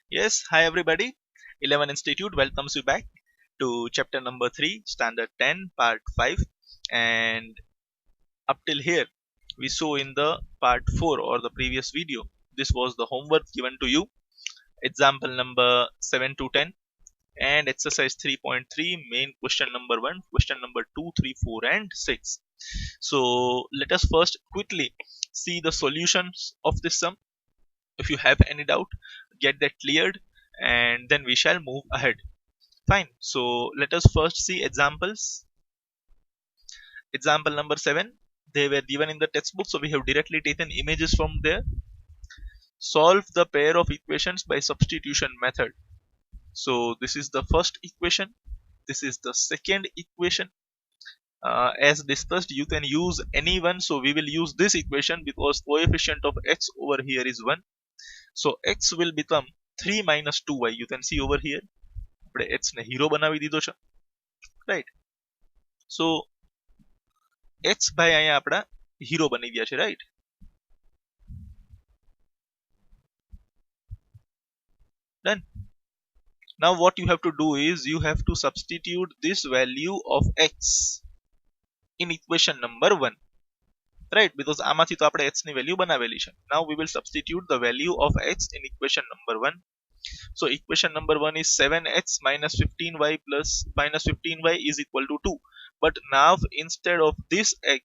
Yes, hi everybody. 11 Institute welcomes you back to chapter number 3, standard 10, part 5. And up till here, we saw in the part 4 or the previous video, this was the homework given to you. Example number 7 to 10 and exercise 3.3, main question number 1, question number 2, 3, 4, and 6. So let us first quickly see the solutions of this sum. If you have any doubt, get that cleared and then we shall move ahead. Fine. So let us first see examples. Example number 7. They were given in the textbook, so we have directly taken images from there. Solve the pair of equations by substitution method. So this is the first equation. This is the second equation. As discussed, you can use any one. So we will use this equation because coefficient of x over here is 1. So x will become 3 minus 2y. You can see over here. આપણે x ને hero બનાવી દીધો છે, right. સો x ભાઈ અહીંયા આપણા hero બની ગયા છે, right. Done. Now what you have to do is you have to substitute this value of x in equation number 1, right? Because આમાંથી તો આપણે x ની વેલ્યુ બનાવેલી છે. Now we will substitute the value of x in equation number 1. So equation number 1 is 7x minus 15y plus minus 15y is equal to 2. But now instead of this x,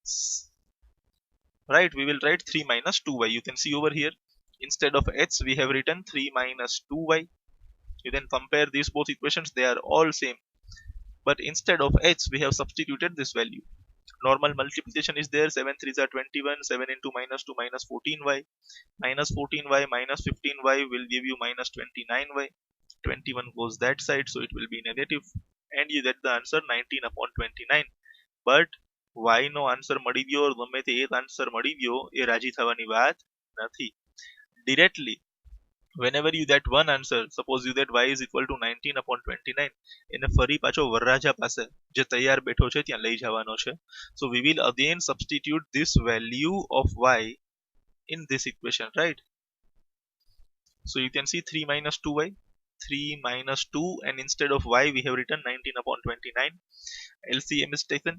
right, we will write 3 minus 2y. You can see over here, instead of x we have written 3 minus 2y. You then compare these both equations, they are all same, but instead of x we have substituted this value. Normal multiplication is there. 7 3s are 21. 7 into minus 2 minus 14y. Minus 14y minus 15y will give you minus 29y. 21 goes that side, so it will be negative, and you get the answer 19 upon 29. But y નો answer મળી ગયો, ગમે તે એક answer મળી ગયો એ રાજી થવાની વાત નથી. Directly whenever you get one answer, suppose you get y is equal to 19 upon 29, એને ફરી પાછો વરરાજા પાસે જે તૈયાર બેઠો છે ત્યાં લઈ જવાનો છે. So we will again substitute this value of y in this equation, right? So you can see 3 minus 2y, 3 minus 2, and instead of y we have written 19 upon 29. LCM is taken,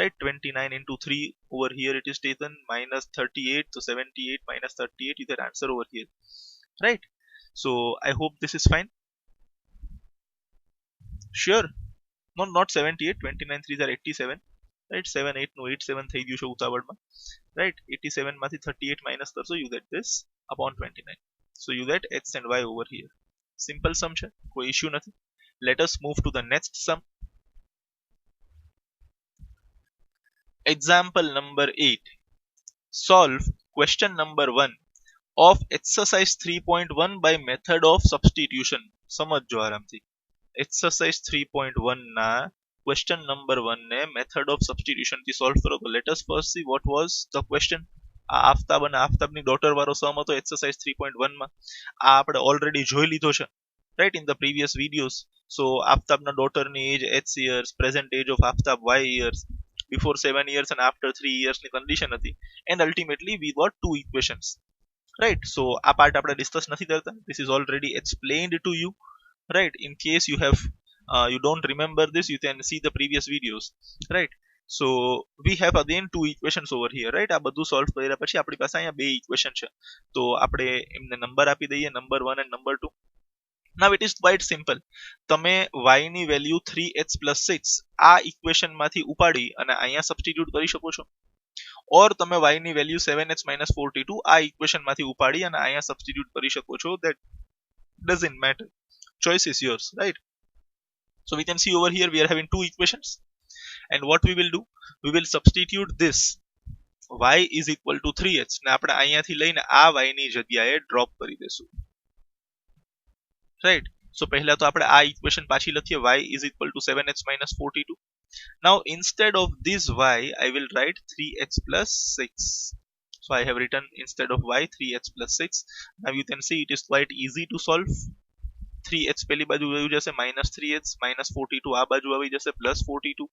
right? 29 into 3 over here it is taken, minus 38, so 78 minus 38, you get answer over here, right? So I hope this is fine. Sure. No, not 78. 29 3s are 87, right? 7 8 no 87 થઈ ગયું છે ઉતાવળમાં, right? 87 માંથી 38 minus કરશો, you get this upon 29. So you get x and y over here. Simple sum છે, કોઈ issue નથી. Let us move to the next sum. Example number 8. Solve question number 1 of exercise 3.1 by method of substitution. સમજજો આરામથી. Exercise 3.1 ના question number 1 ને method of substitution થી solve કરો. તો let us first see what was the question. આ આફતાબ અને આફતાબની daughter વાળો સમ હતો exercise 3.1 માં. આ આપણે already જોઈ લીધો છે, right, in the previous videos. So આફતાબના ડોટરની age x years, present age of Aftab y years, before 7 years and after 3 years ની condition હતી, and ultimately we got two equations, right? So આ part આપણે discuss નથી કરતા. This is already explained to you, right? In case you have you don't remember this, you can see the previous videos, right? So we have again two equations over here, right? આ બધું solve કર્યા પછી આપણી પાસે અહીંયા બે equation છે, તો આપણે એમને નંબર આપી દઈએ, number 1 and number 2. Now it is quite simple. તમે y ની વેલ્યુ 3x plus 6 આ equation માંથી ઉપાડી અને અહીંયા substitute કરી શકો છો, or તમે y ની વેલ્યુ 7x minus 42 આ equation માંથી ઉપાડી અને અહીંયા substitute કરી શકો છો. That doesn't matter. Choice is yours, right? So we can see over here we are having two equations, and what we will do, we will substitute this y is equal to 3x ને આપણે અહીંયાથી લઈને આ y ની જગ્યાએ drop કરી દેશું, right? So પહેલા તો આપણે આ equation પાછી લખીએ, y is equal to 7x minus 42. Now instead of this y I will write 3x plus 6. So I have written instead of y 3x plus 6. Now you can see it is quite easy to solve. 3h પેલી બાજુ વયું જશે -3h -42 આ બાજુ આવી જશે +42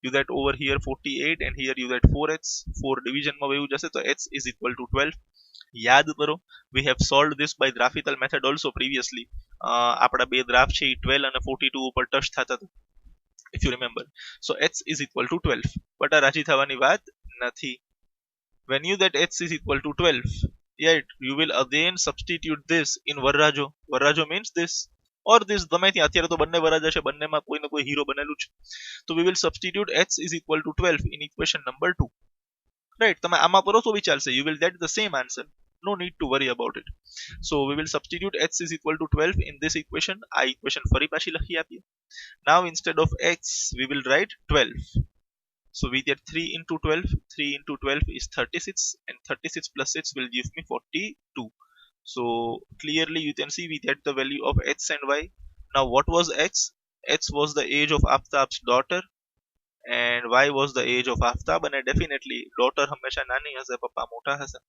you that over here 48 and here you that 4h 4 division માં વયું જશે તો h is equal to 12 યાદ કરો we have solved this by graphical method also previously આપડા બે ગ્રાફ છે 12 અને 42 ઉપર ટચ થતા હતા if you remember so h is equal to 12 but આ રાજી થવાની વાત નથી when you that h is equal to 12 yet you will again substitute this in વરરાજો means this or this ગમે ત્યાં અત્યારે તો બંને વરરાજા છે બંનેમાં કોઈ ને કોઈ હીરો બનેલું છે તો we will substitute h is equal to 12 in equation number 2 right તમે આમાં કરો તો બી ચાલશે you will get the same answer no need to worry about it so we will substitute h is equal to 12 in this equation આ equation ફરી પાછી લખી આપીએ now instead of x we will write 12 so we get 3 into 12 is 36 and 36 plus 6 will give me 42 so clearly you can see we get the value of x and y now what was x was the age of Aftab's daughter and y was the age of Aftab and definitely daughter હંમેશા નાની હશે પપ્પા મોટા હશે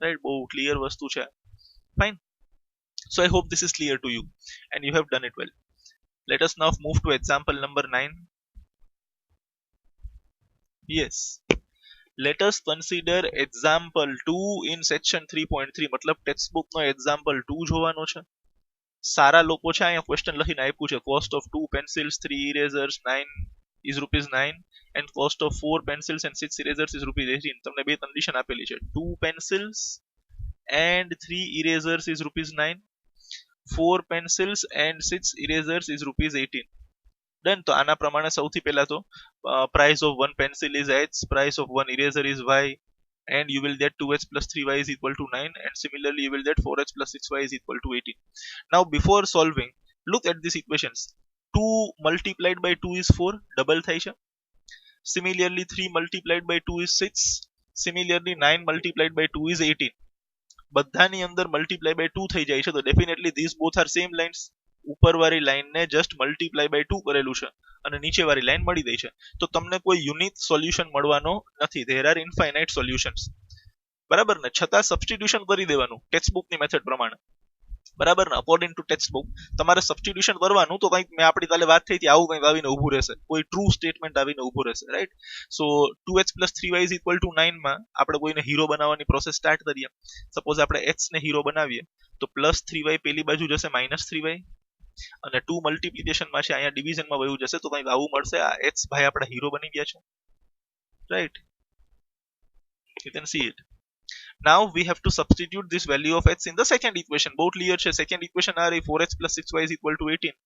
right બહુ clear વસ્તુ છે fine so I hope this is clear to you and you have done it well let us now move to example number 9 yes let us consider example 2 in section 3.3 मतलब textbook નો example 2 જોવાનો છે સારા લોકો છે અહીંયા question લખીને આપ્યું છે cost of 2 pencils 3 erasers 9 is rupees 9 and cost of 4 pencils and 6 erasers is rupees 18 તમને બે કન્ડિશન આપેલી છે 2 pencils and 3 erasers is rupees 9 4 pencils and 6 erasers is rupees 18 done તો આના પ્રમાણે સૌથી પહેલા તો price of one pencil is h price of one eraser is y and you will get 2h plus 3y is equal to 9 and similarly you will get 4h plus 6y is equal to 18 now before solving look at these equations 2 multiplied by 2 is 4 double થાય છે similarly 3 multiplied by 2 is 6 similarly 9 multiplied by 2 is 18 બધાની અંદર multiply by 2 થઈ જાય છે તો definitely these both are same lines ઉપરવાળી line ને જસ્ટ મલ્ટીપ્લાય બાય 2 કરેલું છે અને નીચેવાળી લાઈન મળી ગઈ છે તો તમને કોઈ યુનિક સોલ્યુશન મળવાનો નથી there are infinite solutions બરાબર ને છતાં સબસ્ટિટ્યુશન કરી દેવાનું ટેક્સ્ટબુક ની મેથડ પ્રમાણે બરાબર ને અકોર્ડિંગ ટુ ટેક્સ્ટબુક તમારે સબસ્ટિટ્યુશન કરવાનું તો કંઈક મેં આપણી કાલે વાત થઈ હતી આવું કંઈક આવીને ઊભું રહેશે કોઈ ટ્રુ સ્ટેટમેન્ટ આવીને ઊભું રહેશે right so 2h plus 3y is equal to 9 માં આપણે કોઈને હીરો બનાવવાની પ્રોસેસ સ્ટાર્ટ કરીએ સપોઝ આપણે h ને હીરો બનાવીએ તો પ્લસ 3y પેલી બાજુ જશે -3y અને 2 મલ્ટીપ્લિકેશન માં છે અહીંયા ડિવિઝન માં વયું જશે તો કંઈક આવું મળશે આ h ભાઈ આપણા હીરો બની ગયા છે right you can see it now we have to substitute this value of h in the second equation both clear છે second equation આ રહી 4h plus 6y is equal to 18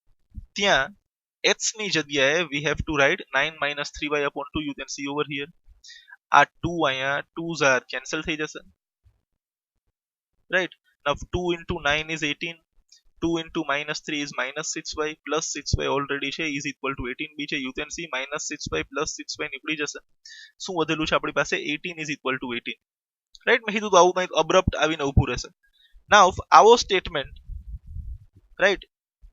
ત્યાં h ની જગ્યાએ we have to write 9 minus 3y upon 2 you can see over here આ 2 અહીંયા 2s are cancel થઈ જશે right now 2 into 9 is 18 2 into minus 3 is minus 6y plus 6y already છે is equal to 18 બી છે you can see minus 6y plus 6y નીકળી જશે શું વધેલું છે આપણી પાસે 18 is equal to 18 રાઈટ મેં કીધું તો આવું કંઈક અબ્રપ્ટ આવીને ઊભું રહેશે નાઉ આવો સ્ટેટમેન્ટ રાઈટ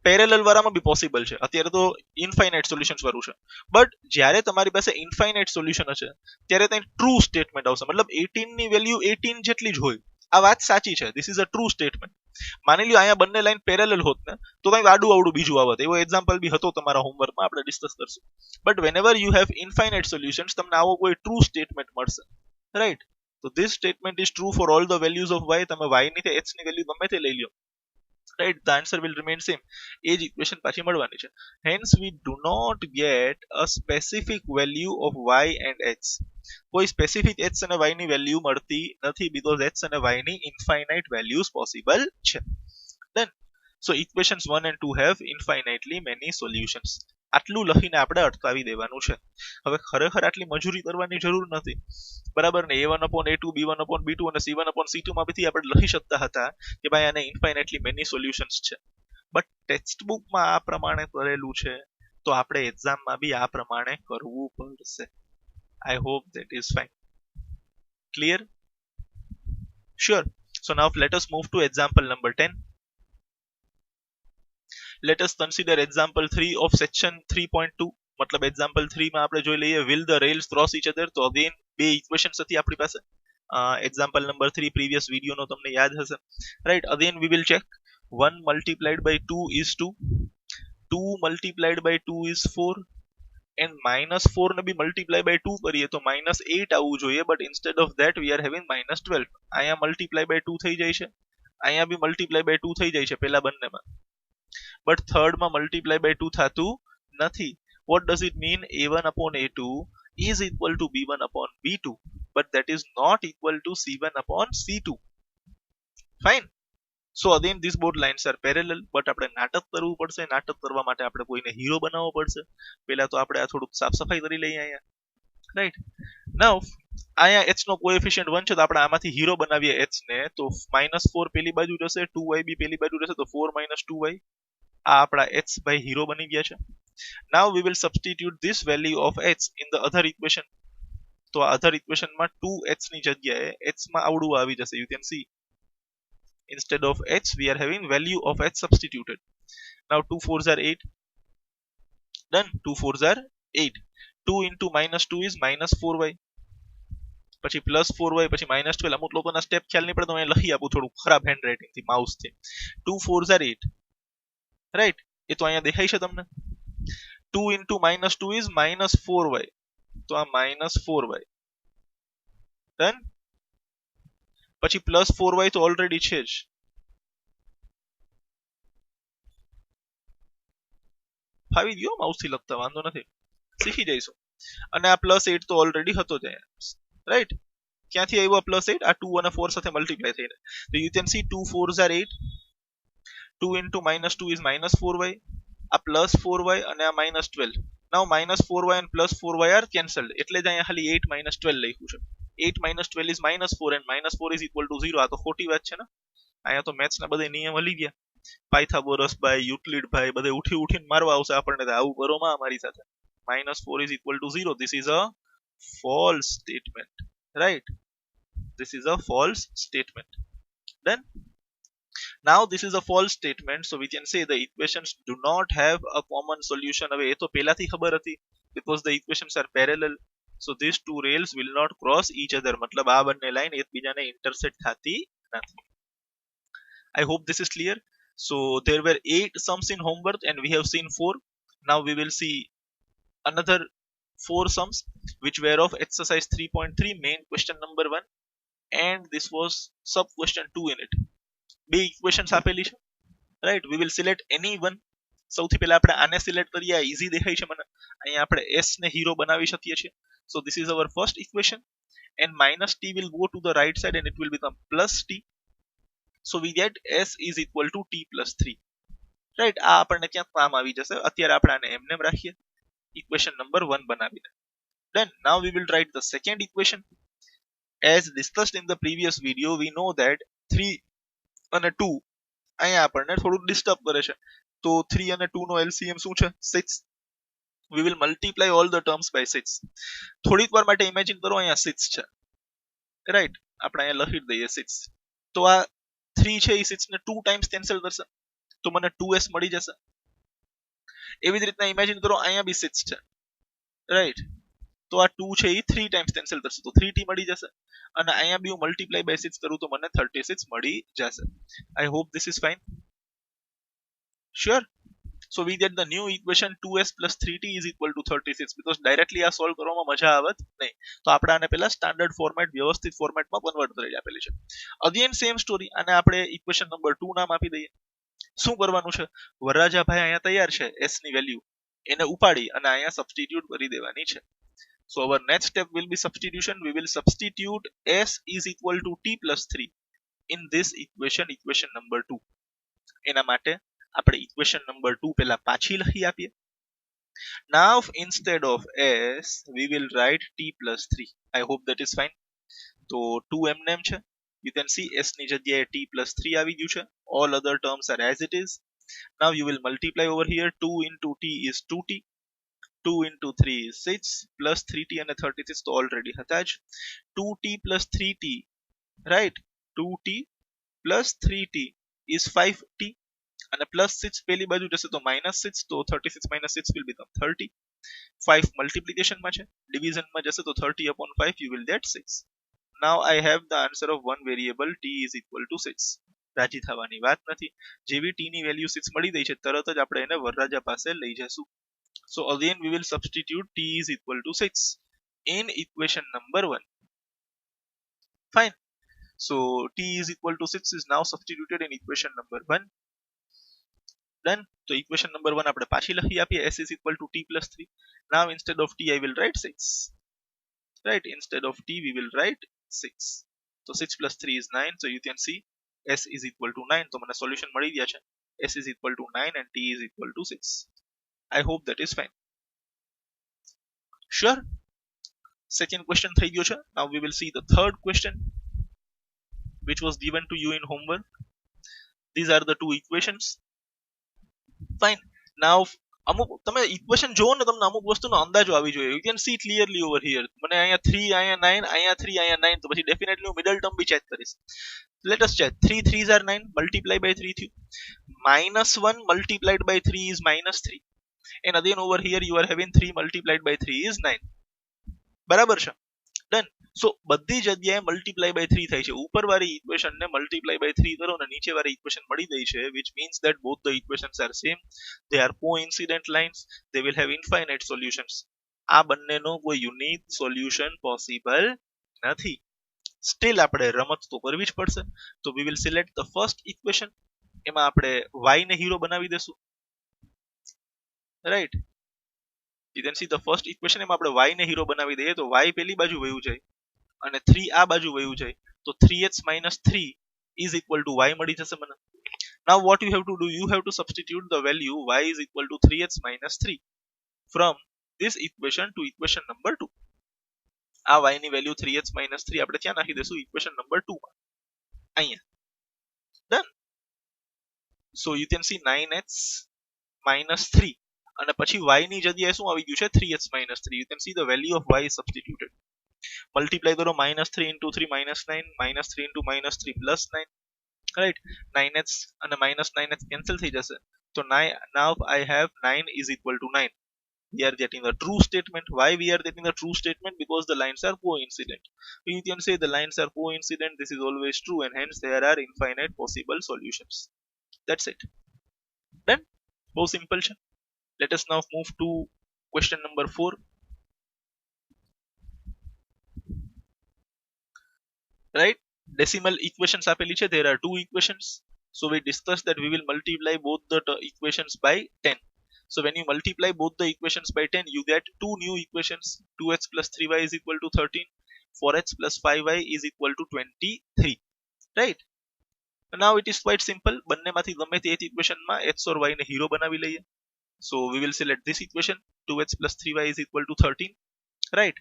પેરેલલ વાળામાં બી પોસિબલ છે અત્યારે તો ઇન્ફાઇનાઇટ સોલ્યુશન્સ વાળું છે બટ જ્યારે તમારી પાસે ઇન્ફાઇનાઇટ સોલ્યુશન હશે ત્યારે ત્યાં ટ્રુ સ્ટેટમેન્ટ આવશે મતલબ 18 ની વેલ્યુ 18 જેટલી જ હોય આ વાત સાચી છે this is a true statement માની લ્યો અહીંયા બંને લાઈન પેરેલલ હોત ને તો કંઈક આડું આવડું બીજું આવત એવો એક્ઝામ્પલ બી હતો તમારા હોમવર્કમાં આપણે ડિસ્કસ કરશું but વેનેવર you have infinite solutions તમને આવો કોઈ ટ્રુ સ્ટેટમેન્ટ મળશે રાઈટ તો this statement is true for all the values of y તમે y ની કે h ની વેલ્યુ ગમે તે લઈ લ્યો right the answer will remain same એ જ ઇક્વેશન પાછી મળવાની છે hence we do not get a specific value of y and h કોઈ સ્પેસિફિક h અને y ની વેલ્યુ મળતી નથી because h અને y ની infinite values possible છે then so equations 1 and 2 have infinitely many solutions આટલું લખીને આપણે અટકાવી દેવાનું છે હવે ખરેખર આટલી મજૂરી કરવાની જરૂર નથી બરાબર ને a1 upon a2 b1 upon b2 અને c1 upon c2 માં બી આપણે લખી શકતા હતા કે ભાઈ આને ઇન્ફાઇનાઇટલી મેની સોલ્યુશન્સ છે બટ ટેક્સ્ટ બુક માં આ પ્રમાણે કરેલું છે તો આપણે એક્ઝામ માં બી આ પ્રમાણે કરવું પડશે I hope that is fine clear sure so now let us move to example number 10 let us consider example 3 of section 3.2 मतलब example 3 માં આપણે જોઈ લઈએ will the rails cross each other તો again બે equations હતી આપણી પાસે example number 3 previous video નો તમને યાદ હશે right again we will check 1 multiplied by 2 is 2, 2 multiplied by 2 is 4, and minus 4 ને બી મલ્ટીપ્લાય બાય 2 કરીએ તો minus 8 આવવું જોઈએ, but instead of that we are having minus 12. અહીંયા મલ્ટીપ્લાય બાય 2 થઈ જાય છે, અહીંયા બી મલ્ટીપ્લાય બાય 2 થઈ જાય છે પેલા બંનેમાં, but third માં મલ્ટીપ્લાય બાય 2 થાતું નથી. What does it mean? A1 upon A2 is equal to B1 upon B2, but that is not equal to C1 upon C2. Fine. So again these both lines are parallel, but આપણે નાટક કરવું પડશે. નાટક કરવા માટે આપણે કોઈને hero બનાવવો પડશે. પહેલા તો આપણે આ થોડુંક સાફ સફાઈ કરી લઈએ અહીંયા, રાઈટ. નાઉ અહીંયા h નો કોએફિશિયન્ટ 1 છે, તો આપણે આમાંથી હીરો બનાવીએ h ને, તો -4 પેલી બાજુ જશે, 2y બી પેલી બાજુ જશે, તો 4 - 2y. આ આપણા h બાય હીરો બની ગયા છે. Now we will substitute this value of h in the other equation. તો આ અધર ઇક્વેશનમાં 2h ની જગ્યાએ h માં આવડું આવી જશે. You can see instead of h we are having value of h substituted. Now 2 4s are 8, done. 2 4s are 8. 2 into -2 is -4y, પછી +4y, પછી -12. અમુક લોકોના સ્ટેપ ખ્યાલ નહીં પડે તો હું લખી આપું થોડું ખરાબ હેન્ડ રાઇટિંગ થી માઉસ થી. 2 4s are 8, રાઈટ. એ તો અહીંયા દેખાય છે તમને. 2 into -2 is -4y, તો આ -4y, ડન. પછી +4y તો ઓલરેડી છે જ, ફાવી ગયો માઉસ થી લખતા, વાંધો નથી, શીખી જઈશું. અને આ +8 તો ઓલરેડી હતો જ અહીંયા, રાઈટ. ક્યાંથી આવ્યો આ +8? આ 2 અને 4 સાથે મલ્ટીપ્લાય થઈને. તો you can see 2 4s are 8, 2 into -2 is -4y, આ +4y અને આ -12. નાઉ -4y and +4y are cancelled, એટલે જ અહીંયા ખાલી 8 - 12 લખ્યું છે. 8 - 12 is -4 and -4 is equal to 0. આ તો ખોટી વાત છે ને. અહીંયા તો મેથ્સ ના બધા નિયમ હલી ગયા. પાયથાગોરસ ભાઈ, યુક્લિડ ભાઈ બધે ઉઠી ઉઠીને મારવા આવશે આપણને, આવું કરો માં અમારી સાથે. -4 is equal to 0. This is a false statement, right? This is a false statement. Then now this is a false statement, so we can say the equations do not have a common solution. હવે એ તો પહેલાથી ખબર હતી, because the equations are parallel, so these two rails will not cross each other. મતલબ આ બંને line એકબીજાને intersect થતી નથી. I hope this is clear. So there were 8 sums in homework and we have seen 4. Now we will see another 4 sums which were of exercise 3.3, main question number 1, and this was sub question 2 in it. બે equations આપેલી છે, right? We will select any one. સૌથી પહેલા આપણે આને select કરીએ, આ easy દેખાય છે મને. અહીંયા આપણે s ને હીરો બનાવી શકીએ છીએ. So this is our first equation, and -t will go to the right side and it will become +t. So we get s is equal to t plus 3, right? આ આપણને ક્યાં કામ આવી જશે. અત્યારે આપણે આને એમને રાખીએ, equation number 1 બનાવીને. Then now we will write the second equation. As discussed in the previous video, we know that 3 અને 2 અહીંયા આપણને થોડું ડિસ્ટર્બ કરે છે. તો 3 અને 2 નો LCM શું છે? 6. We will multiply all the terms by 6. થોડીક વાર માટે ઇમેજિન કરો અહીંયા 6 છે, રાઈટ. આપણે અહીંયા લખી દઈએ 6. તો આ 3 છે એ 6 ને 2 ટાઈમ્સ કેન્સલ કરશે, તો મને 2s મળી જશે. એવી જ રીતના ઇમેજિન કરો અહીંયા બી 6 છે, રાઈટ. તો આ 2 છે એ 3 ટાઈમ્સ કેન્સલ કરશે, તો 3t મળી જશે. અને અહીંયા બી હું મલ્ટીપ્લાય બાય 6 કરું તો મને 36 મળી જશે. I hope this is fine. Sure. So we get the new equation 2s plus 3t is equal to 36, because directly આ સોલ્વ કરવામાં મજા આવત નહીં. તો આપણે આને પહેલા સ્ટાન્ડર્ડ ફોર્મેટ, વ્યવસ્થિત ફોર્મેટમાં કન્વર્ટ કરી આપેલી છે. અગેન સેમ સ્ટોરી, આને આપણે ઇક્વેશન નંબર 2 નામ આપી દઈએ. શું કરવાનું છે? વરરાજાભાઈ અહીંયા તૈયાર છે, s ની વેલ્યુ એને ઉપાડી અને અહીંયા સબસ્ટિટ્યુટ કરી દેવાની છે. So our next step will be substitution. We will substitute s is equal to t plus 3 in this equation, equation number 2. એના માટે આપણે equation number 2 પહેલા પાછી લખી આપીએ. Now instead of s we will write t plus 3. I hope that is fine. તો 2 એમનેમ છે. You can see s ની જગ્યાએ t plus 3 આવી ગયું છે. All other terms are as it is. Now you will multiply over here. 2 into t is 2t. 2 into 3 is 6 plus 3t and 36 તો already હતા જ. 2t plus 3t, right? 2t plus 3t is 5t અને plus 6 પેલી બાજુ જશે તો -6, તો 36 - 6 will become 30. 5 multiplication માં છે, division માં જશે તો 30 upon 5 you will get 6. Now I have the answer of one variable t is equal to 6. રાજી થવાની વાત નથી. જેવી t ની વેલ્યુ 6 મળી ગઈ છે તરત જ આપણે એને વરરાજા પાસે લઈ જશું. So again we will substitute t is equal to 6 in equation number 1. Fine. So t is equal to 6 is now substituted in equation number 1. Done. So equation number 1 આપણે પાછી લખી આપીએ. S is equal to t plus 3. Now instead of t I will write 6. Right, instead of t we will write 6. So 6 plus 3 is 9. So you can see s is equal to 9. તો મને solution મળી ગયા છે. S is equal to 9 and t is equal to 6. I hope that is fine. Sure. Second question થઈ ગયો છે. Now we will see the third question which was given to you in homework. These are the two equations. Fine. Now અમુક તમે equation જોવો ને તમને અમુક વસ્તુનો અંદાજો આવી જોઈએ. You can see clearly over here. મને અહીંયા 3 અહીંયા 9 અહીંયા 3 અહીંયા 9 તો પછી ડેફિનેટલી હું મિડલ ટર્મ બી ચેક કરીશ. Let us check. 3 3s are 9 multiply by 3 થયું. -1 multiplied by 3 is -3. And again over here you are having 3 multiplied by 3 is 9. બરાબર છે. Done. So બધી જગ્યાએ મલ્ટીપ્લાય બાય 3 થાય છે. ઉપરવાળી ઇક્વેશન ને મલ્ટીપ્લાય બાય 3 કરો ને નીચેવાળી ઇક્વેશન મળી ગઈ છે, which means that both the equations are same. They are coincident lines. They will have infinite solutions. આ બંનેનો કોઈ યુનિક સોલ્યુશન પોસિબલ નથી. સ્ટીલ આપણે રમત તો કરવી જ પડશે. તો we will select the first equation. એમાં આપણે y ને હીરો બનાવી દેશું. Right. You can see the first equation એમાં આપણે y ને હીરો બનાવી દઈએ તો y પેલી બાજુ વયું જાય અને 3 આ બાજુ વયું જાય તો 3x - 3 is equal to y મળી જશે મને. Now what you have to do, you have to substitute the value y is equal to 3x - 3 from this equation to equation number 2. આ y ની વેલ્યુ 3x - 3 આપણે ક્યાં નાખી દેશું? equation number 2 માં. અહીંયા. Done. So you can see 9x - 3 અને પછી y ની જગ્યાએ શું આવી ગયું છે? 3x - 3. You can see the value of y is substituted. Multiply करो -3 into 3 -9 -3 into -3 plus 9. Right. 9x and -9x cancel થઈ જશે. So now I have 9 is equal to 9. We are getting the true statement. Why we are getting the true statement? Because the lines are coincident. You can say the lines are coincident. This is always true and hence there are infinite possible solutions. That's it. Done. બહુ simple છે. Let us now move to question number 4. Right, decimal equations આપેલી છે. There are two equations, so we discussed that we will multiply both the equations by 10. So when you multiply both the equations by 10 you get two new equations. 2x plus 3y is equal to 13. 4x plus 5y is equal to 23. Right. Now it is quite simple. બંનેમાંથી ગમે તે એક ઇક્વેશનમાં x or y ને hero બનાવી લઈએ. So we will select this equation. 2x plus 3y is equal to 13. Right.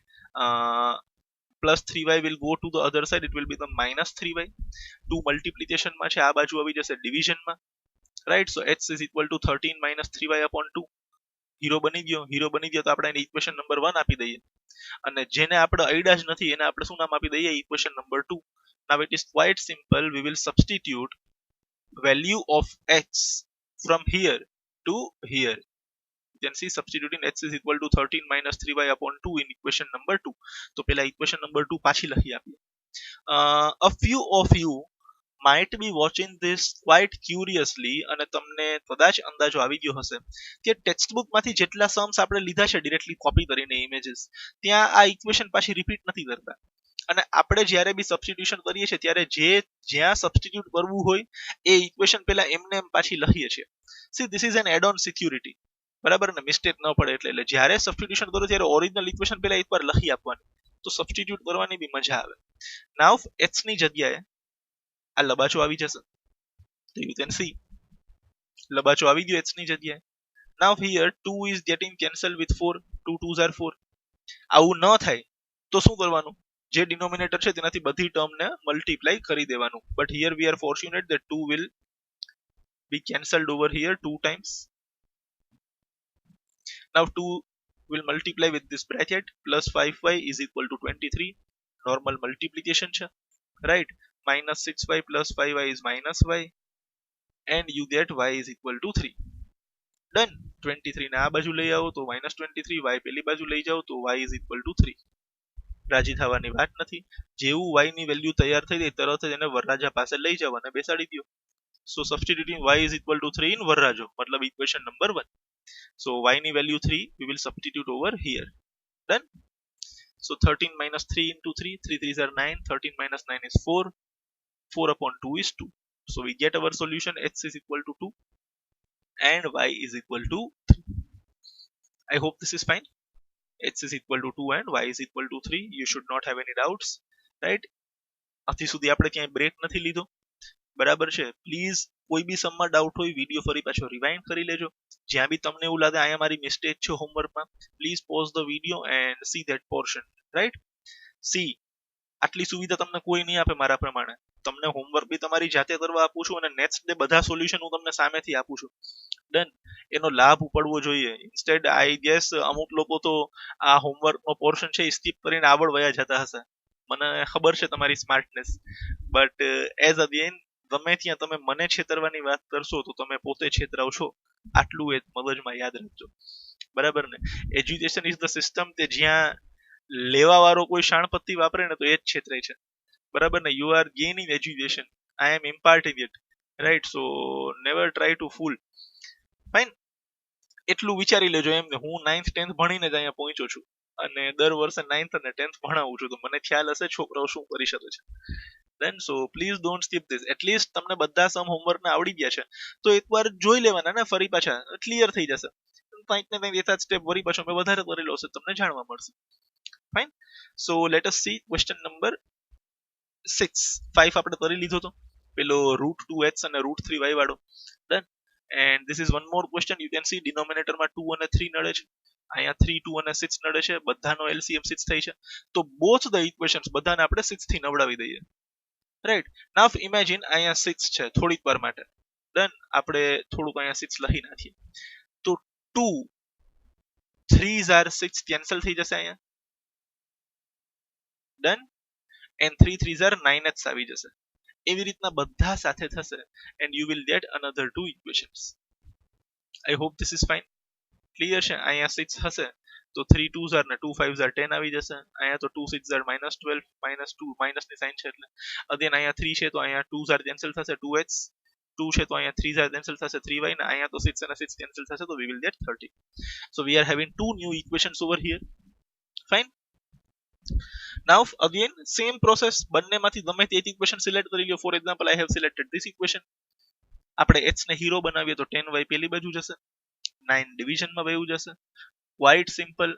Plus 3y will go to the other side. It will become -3y. 2 multiplication માં છે, આ બાજુ આવી જશે division માં. Right. So x is equal to 13 minus 3y upon 2. Hero બની ગયો. તો આપણે એને equation number 1 આપી દઈએ. અને જેને આપણે આઈડિયા જ નથી એને આપણે શું નામ આપી દઈએ? equation number 2. Now it is quite simple. We will substitute value of x from here to here. You can see substituting x is equal to 13 minus 3y upon 2 in equation number 2. તો પેલા equation number 2 પાછી લખી આપીએ. A few of you might be watching this quite curiously અને તમને કદાચ અંદાજો આવી ગયો હશે કે ટેક્સ્ટ બુક માંથી જેટલા સમ્સ આપણે લીધા છે ડિરેક્ટલી કોપી કરીને ઇમેજીસ ત્યાં આ ઇક્વેશન પાછી રિપીટ નથી કરતા અને આપણે જ્યારે બી સબસ્ટિટ્યુશન કરીએ છીએ ત્યારે જ્યાં સબસ્ટિટ્યુટ કરવું હોય એ ઇક્વેશન પહેલા એમને એમ પાછી લખીએ છીએ. See, this is an add-on security. બરાબર ને? મિસ્ટેક ન પડે એટલે જ્યારે સબસ્ટિટ્યુશન કરો ત્યારે ઓરિજિનલ ઇક્વેશન પહેલા એકવાર લખી આપવાની તો સબસ્ટિટ્યુટ કરવાની બી મજા આવે. નાઉ x ની જગ્યાએ આ લબાચો આવી જશે. So you can see લબાચો આવી ગયો x ની જગ્યાએ. Now here 2 is getting cancelled with 4. 2 2s are 4. આવું ન થાય તો શું કરવાનું? જે ડિનોમિનેટર છે તેનાથી બધી ટર્મને મલ્ટીપ્લાય કરી દેવાનું. But here we are fortunate that 2 will be cancelled over here 2 times. Now 2 will multiply with this bracket. Plus 5y is equal to 23. Normal multiplication છે. Right. Minus 6y plus 5y is minus y. And you get y is equal to 3. Done. 23 ને આ બાજુ લઈ આવો તો -23. y પેલી બાજુ લઈ જાઓ તો y is equal to 3. રાજી થવાની વાત નથી. જેવું y ની વેલ્યુ તૈયાર થઈ જાય તરત જ એને વરરાજા પાસે લઈ જાવ અને બેસાડી દો. સો substituting y is equal to 3 in વરરાજો મતલબ ઇક્વેશન નંબર 1. So y ની value 3 we will substitute over here. Done. So 13 minus 3 into 3, 3 3s are 9, 13 minus 9 is 4, 4 upon 2 is 2. So we get our solution x is equal to 2 and y is equal to 3. I hope this is fine. X is equal to 2 and y is equal to 3. You should not have any doubts, right? આથી સુધી આપણે ક્યાંય break નથી લીધો, બરાબર છે? Please કોઈ બી સમમાં doubt હોય વિડીયો ફરી પાછો રિવાઇન્ડ કરી લેજો. જ્યાં બી તમને એવું લાગે અહીંયા મારી મિસ્ટેક છે હોમવર્કમાં, please pause the video and see that portion, right? See, આટલી સુવિધા તમને કોઈ નહીં આપે મારા પ્રમાણે. તમને હોમવર્ક બી તમારી જાતે કરવા આપું છું અને નેક્સ્ટ ડે બધા સોલ્યુશન હું તમને સામેથી આપું છું. ડન. એનો લાભ ઉપડવો જોઈએ. ઇન્સ્ટેડ આઈ ગેસ અમુક લોકો તો આ હોમવર્કનો પોર્શન છે એ સ્કીપ કરીને આગળ વયા જતા હશે. મને ખબર છે તમારી સ્માર્ટનેસ, બટ એઝ અગેન ગમે ત્યાં તમે મને છેતરવાની વાત કરશો તો તમે પોતે છેતરાવશો. આટલું એ મગજમાં યાદ રાખજો, બરાબર ને? એજ્યુકેશન ઇઝ ધ સિસ્ટમ કે જ્યાં લેવા વાળો કોઈ શાણપત્તી વાપરે ને તો એ જ છેતરાય છે, બરાબર ને? You are gaining education, I am imparting it, right? So never try to fool. Fine. એટલું વિચારી લેજો એમ ને હું 9th 10th ભણીને જ અહીંયા પહોંચ્યો છું અને દર વર્ષે 9th અને 10th ભણાવું છું, તો મને ખ્યાલ હશે છોકરાઓ શું કરી શકે છે. Then so please don't skip this. At least તમને બધા સમ હોમવર્ક ને આવડી ગયા છે તો એકવાર જોઈ લેવાના ને, ફરી પાછા ક્લિયર થઈ જશે. કંઈક ને કંઈક એકાદ સ્ટેપ વળી પાછો મેં વધારે કરેલો હશે, તમને જાણવા મળશે. Fine. So let S C question number 6. 5 આપણે કરી લીધો તો પેલો √2x અને √3y વાળો. Done. and this is one more question. You can see denominator માં 2 અને 3 નડે છે, અહીંયા 3 2 અને 6 નડે છે, બધાનો LCM 6 થાય છે. તો both the equations બધાને આપણે 6 થી નવડાવી દઈએ, રાઈટ? નાઉ ઇમેજિન અહીંયા 6 છે થોડીક વાર માટે. ડન. આપણે થોડુંક અહીંયા 6 લખી નાખીએ તો 2 3s are 6 કેન્સલ થઈ જશે અહીંયા. Done. and 3 3s are 9x આવી જશે. એવી રીતના બધા સાથે થશે and you will get another two equations. I hope this is fine. Clear છે? અહીંયા 6 હશે તો 3 2s are ને 2 5s are 10 આવી જશે. અહીંયા તો 2 6s are -12, -2 માઇનસ ની સાઇન છે એટલે. અગેન અહીંયા 3 છે તો અહીંયા 2s are કેન્સલ થશે, 2x. 2 છે તો અહીંયા 3s are કેન્સલ થશે, 3y. ને અહીંયા તો 6 અને 6 કેન્સલ થશે તો we will get 30. So we are having two new equations over here. Fine. Now again same process, બંનેમાંથી ગમે તે એક ઇક્વેશન સિલેક્ટ કરી લ્યો. For example I have selected this equation. આપણે x ને હીરો બનાવીએ તો 10y પેલી બાજુ જશે, 9 ડિવિઝનમાં વયું જશે. Quite simple.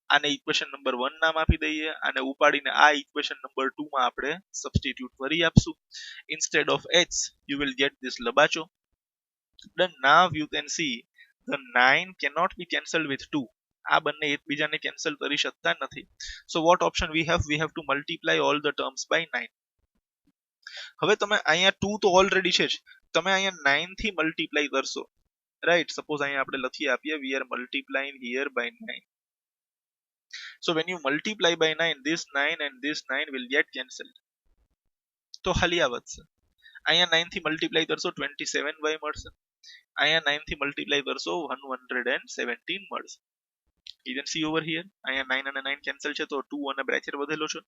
આને ઇક્વેશન નંબર 1 નામ આપી દઈએ, આને ઉપાડીને આ ઇક્વેશન નંબર 2 માં આપણે સબસ્ટિટ્યુટ કરી આપશું. Instead of x you will get this લબાચો. Then now you can see the 9 cannot be cancelled with 2. આ બંને એકબીજાને કેન્સલ કરી શકતા નથી. So what option we have to multiply all the terms by 9. હવે તમે અહીંયા 2 તો ઓલરેડી છે જ, તમે અહીંયા 9 થી મલ્ટીપ્લાય કરશો, રાઈટ? સપોઝ અહીંયા આપણે લખી આપીએ we are multiplying here by 9. So when you multiply by 9 this 9 and this 9 will get cancelled. તો ખાલી આ વધશે. અહીંયા 9 થી મલ્ટીપ્લાય કરશો 27y મળશે, અહીંયા 9 થી મલ્ટીપ્લાય કરશો 117 મળશે. You can see over here અહીંયા 9 અને 9 કેન્સલ છે તો 2 અને બ્રેકેટ વધેલો છે.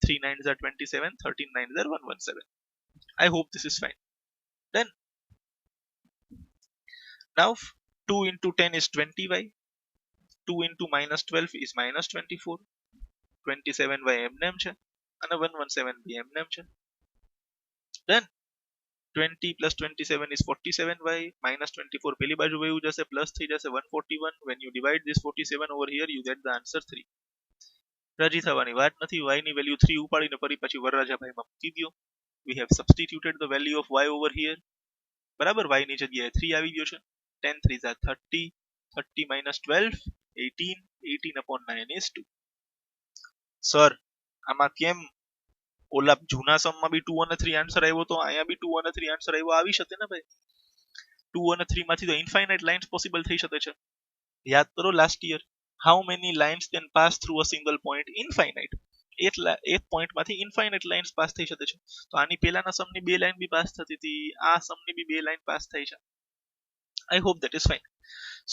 3 9s are 27, 13 9s are 117. I hope this is fine. Then now 2 into 10 is 20y, 2 into -12 is -24, 27y એમનેમ છે અને 117 બી એમનેમ છે. Then 20 plus 27 is 47y, -24 પેલી બાજુ વયું જશે, પ્લસ થઈ જશે 141. when you divide this 47 over here you get the answer 3. રાજી થવાની વાત નથી. y ની વેલ્યુ 3 ઉપાડીને ફરી પાછી વરરાજાભાઈમાં મૂકી દો. we have substituted the value of y over here, બરાબર? y ની જગ્યાએ 3 આવી ગયો છે. 10 3s are 30, 30 minus 12 18, 18 upon 9 is 2. Sir આમાં કેમ ઓલા જૂના સમમાં બી 2 અને 3 આન્સર આવ્યો તો અહીંયા બી 2 અને 3 આન્સર આવ્યો? આવી શકે ને ભાઈ. 2 અને 3 માંથી તો ઇન્ફાઇનાઇટ લાઇન્સ પોસિબલ થઈ શકે છે. યાદ કરો last year how many lines can pass through a single point? infinite. એક પોઈન્ટ માંથી ઇન્ફાઇનાઇટ લાઇન્સ પાસ થઈ શકે છે. તો આની પહેલાના સમની બે લાઈન બી પાસ થતી હતી, આ સમની બી બે લાઈન પાસ થઈ છે. I hope that is fine.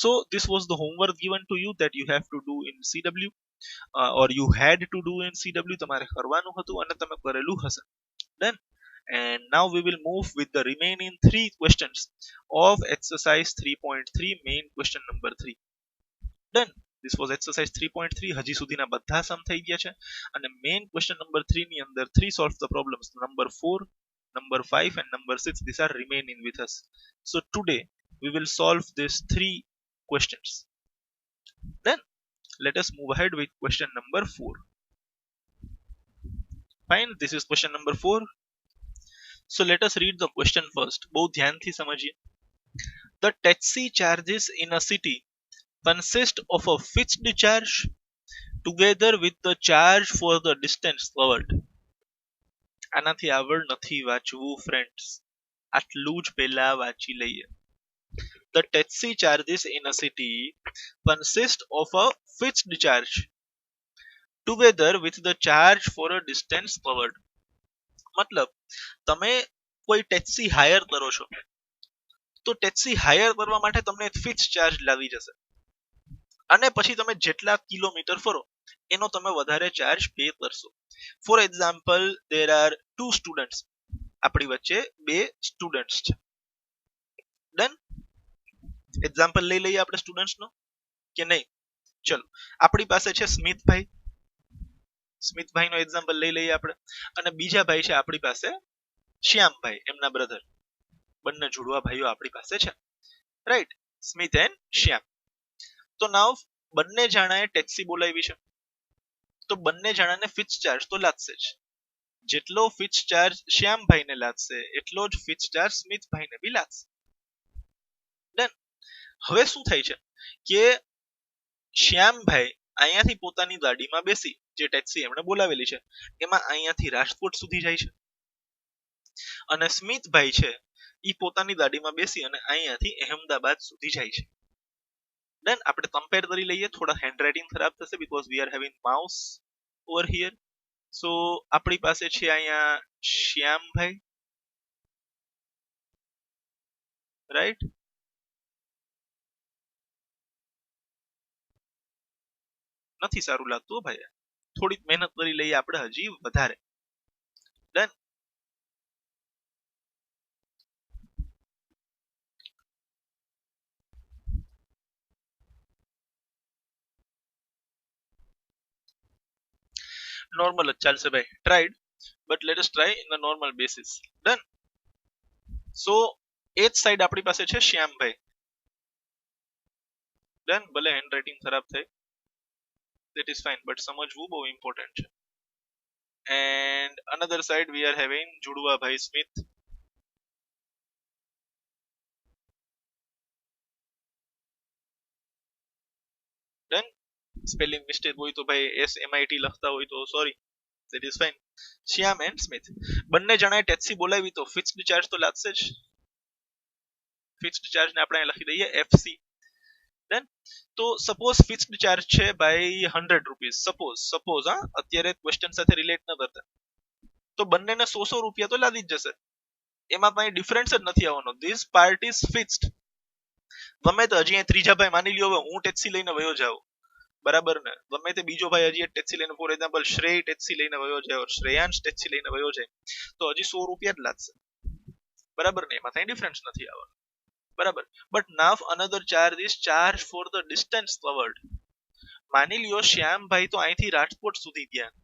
So this was the homework given to you that you have to do in CW. or you had to do in CW, તમારે કરવાનું હતું અને તમે કરેલું હશે. Done. And now we will move with the remaining 3 questions of exercise 3.3, main question number 3. Done. This was exercise 3.3. હજી સુધીના બધા સમ થઈ ગયા છે અને main question number 3 ની અંદર 3 solve the problems. Number 4, number 5 and number 6, these are remaining with us. So today we will solve these 3 questions. Then let us move ahead with question number 4. Fine, this is question number 4. So let us read the question first. बहुत ध्यानથી समझिए. The taxi charges in a city consist of a fixed charge together with the charge for the distance covered. આનાથી આવડ નથી વાંચવું friends, આટલું જ પહેલા વાંચી લઈએ. The taxi charges in a city consist of a fixed charge together with the charge for a distance covered. મતલબ તમે કોઈ ટેક્સી હાયર કરો છો તો ટેક્સી હાયર કરવા માટે તમને ફિક્સ ચાર્જ લાગી જશે અને પછી તમે જેટલા કિલોમીટર ફરો એનો તમે વધારે ચાર્જ પે કરશો. For example there are 2 students, આપણી વચ્ચે 2 સ્ટુડન્ટ્સ છે. ડન. એક્ઝામ્પલ લઈ લઈએ આપણે સ્ટુડન્ટ્સનો કે નહીં? ચલો, આપણી પાસે છે સ્મિતભાઈ. સ્મિતભાઈનો એક્ઝામ્પલ લઈ લઈએ આપણે. અને બીજા ભાઈ છે આપણી પાસે શ્યામભાઈ, એમના બ્રધર. બંને જોડવા ભાઈઓ આપણી પાસે છે, રાઈટ? સ્મિત એન્ડ શ્યામ. તો નાવ બંને જણાએ ટેક્સી બોલાવી છે તો બંને જણાને ફિક્સ ચાર્જ તો લાગશે જ. જેટલો ફિક્સ ચાર્જ શ્યામભાઈને લાગશે એટલો જ ફિક્સ ચાર્જ સ્મિતભાઈને બી લાગશે. ડન. હવે શું થાય છે કે શ્યામભાઈ અહીંયાથી પોતાની ગાડીમાં બેસી, જે ટેક્સી એમણે બોલાવેલી છે એમાં અહીંયાથી રાજકોટ સુધી જાય છે અને સ્મિતભાઈ છે ઈ પોતાની ગાડીમાં બેસી અને અહીંયાથી અહેમદાબાદ સુધી જાય છે. ડન. આપણે કમ્પેર કરી લઈએ. થોડા હેન્ડરાઇટિંગ ખરાબ થશે because we are having mouse over here. So આપણી પાસે છે અહીંયા શ્યામભાઈ, રાઈટ? નથી સારું લાગતું ભાઈ, થોડીક મહેનત કરી લઈએ આપણે હજી વધારે. ડન. નોર્મલ જ ચાલશે ભાઈ. Tried but let us try in a normal basis. Done. So એ જ સાઈડ આપણી પાસે છે શ્યામભાઈ. ડન. ભલે હેન્ડરાઇટિંગ ખરાબ થાય, that is fine, but સમજવું બહુ ઇમ્પોર્ટન્ટ છે. and another side we are having જુડવાભાઈ સ્મિત. ડન. સ્પેલિંગ મિસ્ટેક હોય તો ભાઈ SMIT લખતા હોય તો sorry, that is fine. Shyam and Smit બંને જણાએ ટેક્સી બોલાવી તો ફિક્સ્ડ ચાર્જ તો લાગશે જ. ફિક્સ્ડ ચાર્જ ને આપણે લખી દઈએ FC. ડન. તો સપોઝ ફિક્સ્ડ ચાર્જ છે ભાઈ 100 રૂપીસ. સપોઝ હા, અત્યારે ક્વેશ્ચન સાથે રિલેટ ન કરતા. તો બંનેને 100 રૂપિયા તો લાગી જ જશે, એમાં કઈ ડિફરન્સ જ નથી આવવાનો. This part is fixed. ગમે તો હજી ત્રીજા ભાઈ માની લ્યો હવે હું ટેક્સી લઈને વયો જાઉં, બરાબર ને? ગમે તે બીજો ભાઈ હજી ટેક્સી લઈને, ફોર એક્ઝામ્પલ શ્રેય ટેક્સી લઈને વયો જાય, શ્રેયાંશ ટેક્સી લઈને વયો જાય, તો હજી 100 રૂપિયા જ લાગશે, બરાબર ને? એમાં કઈ ડિફરન્સ નથી આવવાનો, બરાબર? But now another charge is charge for the distance covered. માની લ્યો શ્યામભાઈ તો અહીંથી રાજકોટ સુધી ગયા,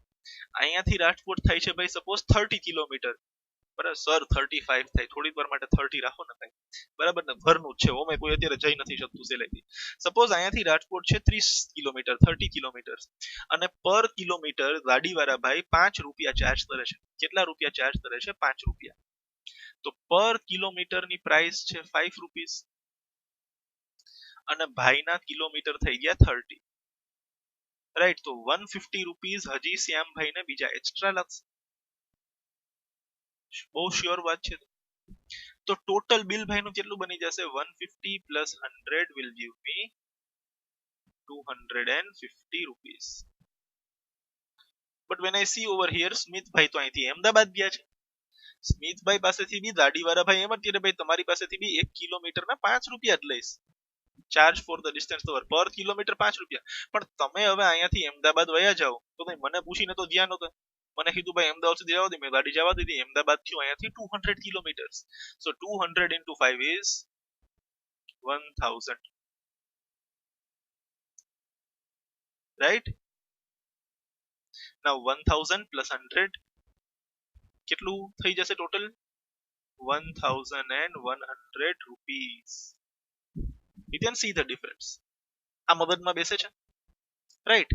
અહીંયાથી રાજકોટ થાય છે ભાઈ સપોઝ 30 કિલોમીટર, બરાબર? સર 35 થાય, થોડી વાર માટે 30 રાખો ને ભાઈ, બરાબર ને? ઘરનું જ છે, ઓમે કોઈ અત્યારે જઈ નથી શકતું સહેલાઈથી. સપોઝ અહીંયાથી રાજકોટ છે 30 કિલોમીટર, 30 કિલોમીટર, અને પર કિલોમીટર ગાડીવાળા ભાઈ 5 રૂપિયા ચાર્જ કરે છે. કેટલા રૂપિયા ચાર્જ કરે છે? 5 રૂપિયા. તો પર કિલોમીટરની પ્રાઇસ છે 5 રૂપીસ અને ભાઈના કિલોમીટર થઈ ગયા 30, રાઈટ? તો 150 રૂપીસ હજી શ્યામભાઈને બીજા એક્સ્ટ્રા લાગશે. બહુ શ્યોર વાત છે. તો ટોટલ બિલ ભાઈનું કેટલું બની જશે? 150 plus 100 will give me 250 rupees. But when I see over here, સ્મિતભાઈ તો અહીંથી અહેમદાબાદ ગયા છે. સ્મિતભાઈ પાસેથી બી ગાડીવાળા ભાઈ એમ જ કે ભાઈ તમારી પાસેથી બી 1 કિલોમીટરના 5 રૂપિયા જ લઈશ. Charge for the distance cover પર કિલોમીટર 5 રૂપિયા. પણ તમે હવે અહીંયાથી અમદાવાદ વયા જાઓ તો ભાઈ મને પૂછીને તો ધ્યાન નહોતું. મને કીધું ભાઈ અમદાવાદ સુધી જવા દે, મેં ગાડી જવા દીધી. અમદાવાદ થી અહીંયાથી 200 kilometres. So 200 into 5 is 1000, right? Now 1000 plus 100 કેટલું થઈ જશે total? 1100 rupees. You can see the difference. આ મગજમાં બેસે છે, right?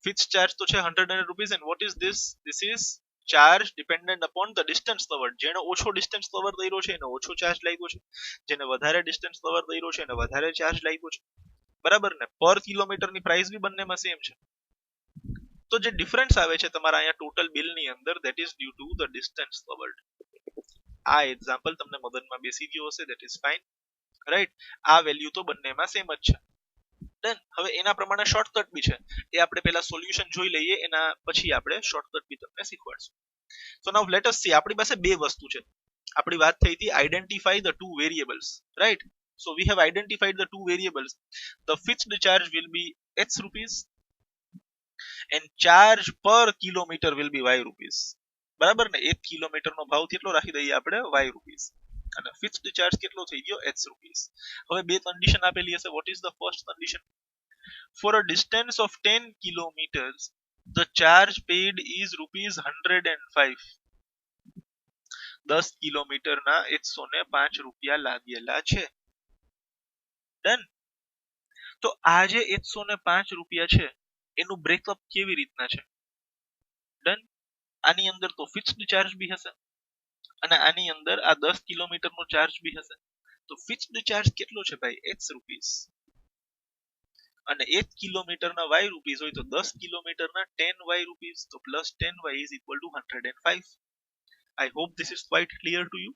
Fixed charge તો છે 100 rupees, and what is this? This is charge dependent upon the distance covered. જેને ઓછો ડિસ્ટન્સ કવર કર્યો છે એને ઓછો ચાર્જ લાગ્યો છે, જેને વધારે ડિસ્ટન્સ કવર કર્યો છે એને વધારે ચાર્જ લાગ્યો છે, બરાબર ને? પર કિલોમીટર ની પ્રાઇસ બી બંનેમાં સેમ છે. તો જે ડિફરન્સ આવે છે તમારા અહીંયા ટોટલ બિલ ની અંદર, that is due to the distance covered. આ એક્ઝામ્પલ તમને મગજમાં બેસી ગયો હશે, that is fine, right? આ વેલ્યુ તો બંનેમાં સેમ જ છે. ડન. હવે એના પ્રમાણે શોર્ટકટ બી છે, એ આપણે પહેલા સોલ્યુશન જોઈ લઈએ, એના પછી આપણે શોર્ટકટ બી તમને શીખવાડશું. સો નાઉ લેટ અસ સી. આપણી પાસે બે વસ્તુ છે. આપણી વાત થઈ હતી identify the two variables, right? So we have identified the two variables. The fixed charge will be x rupees and charge per kilometer will be y rupees. બરાબર ને? 1 કિલોમીટર નો ભાવ કેટલો રાખી દઈએ આપણે? y rupees. અને ફિક્સ્ડ ચાર્જ કેટલો થઈ ગયો? x rupees. હવે બે કન્ડિશન આપેલી હશે. What is the first condition? For a distance of 10 kilometers, the charge paid is rupees 105. 10 કિલોમીટરના 105 રૂપિયા લાગેલા છે. ડન. તો આ જે 105 રૂપિયા છે એનું બ્રેકઅપ કેવી રીતના છે? ડન. આની અંદર તો ફિક્સ્ડ ચાર્જ બી હશે અને આની અંદર આ 10 કિલોમીટરનો ચાર્જ બી હશે. તો ફિક્સ્ડ ચાર્જ કેટલો છે ભાઈ? x rupees. અને 1 કિલોમીટરના y રૂપીસ હોય તો 10 કિલોમીટરના 10y રૂપીસ, તો plus 10y is equal to 105. I hope this is quite clear to you.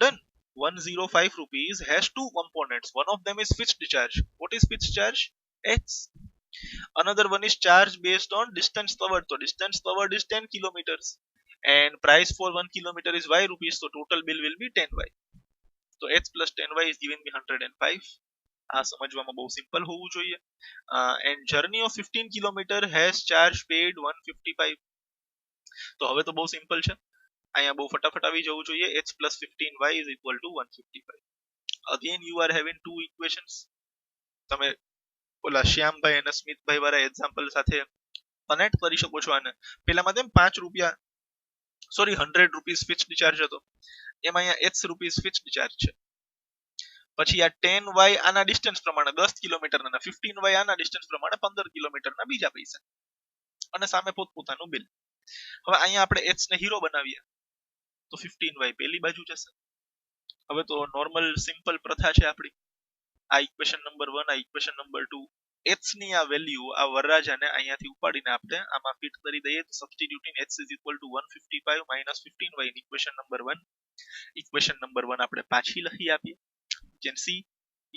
Done. 105 rupees has two components. One of them is fixed charge. What is fixed charge? X. Another one is charge based on distance covered. So distance covered is 10 kilometers and price for 1 kilometer is y rupees. So total bill will be 10y. So x plus 10y is giving me 105. આ સમજવામાં બહુ simple હોવું જોઈએ. And journey of 15 kilometer has charge paid 155. તો હવે તો બહુ simple છે. અહીંયા બહુ ફટાફટ આવી જવું જોઈએ. x plus 15y is equal to 155. Again you are having two equations. તમે ઓલા શ્યામભાઈ અને સ્મિતભાઈ વાળા એક્ઝામ્પલ સાથે કનેક્ટ કરી શકો છો આને. પેલામાં તેમ 5 રૂપિયા, સોરી 100 રૂપીસ ફિક્સ્ડ ચાર્જ હતો, એમાં અહીંયા x રૂપીસ ફિક્સ્ડ ચાર્જ છે. પછી આ 10y આના ડિસ્ટન્સ પ્રમાણે 10 કિલોમીટરના, 15y આના ડિસ્ટન્સ પ્રમાણે 15 કિલોમીટરના બીજા પૈસા, અને સામે પોતપોતાનું બિલ. હવે અહીંયા આપણે x ને હીરો બનાવીએ તો 15y પેલી બાજુ જશે. હવે તો નોર્મલ સિમ્પલ પ્રથા છે આપણી. આ ઇક્વેશન નંબર 1, આ ઇક્વેશન નંબર 2, x ની આ વેલ્યુ આ વરરાજાને અહીંયાથી ઉપાડીને આપણે આમાં ફિટ કરી દઈએ. તો substituting x is equal to 155 minus 15y in equation number 1. Equation number 1 આપણે પાછી લખી આપીએ. You can see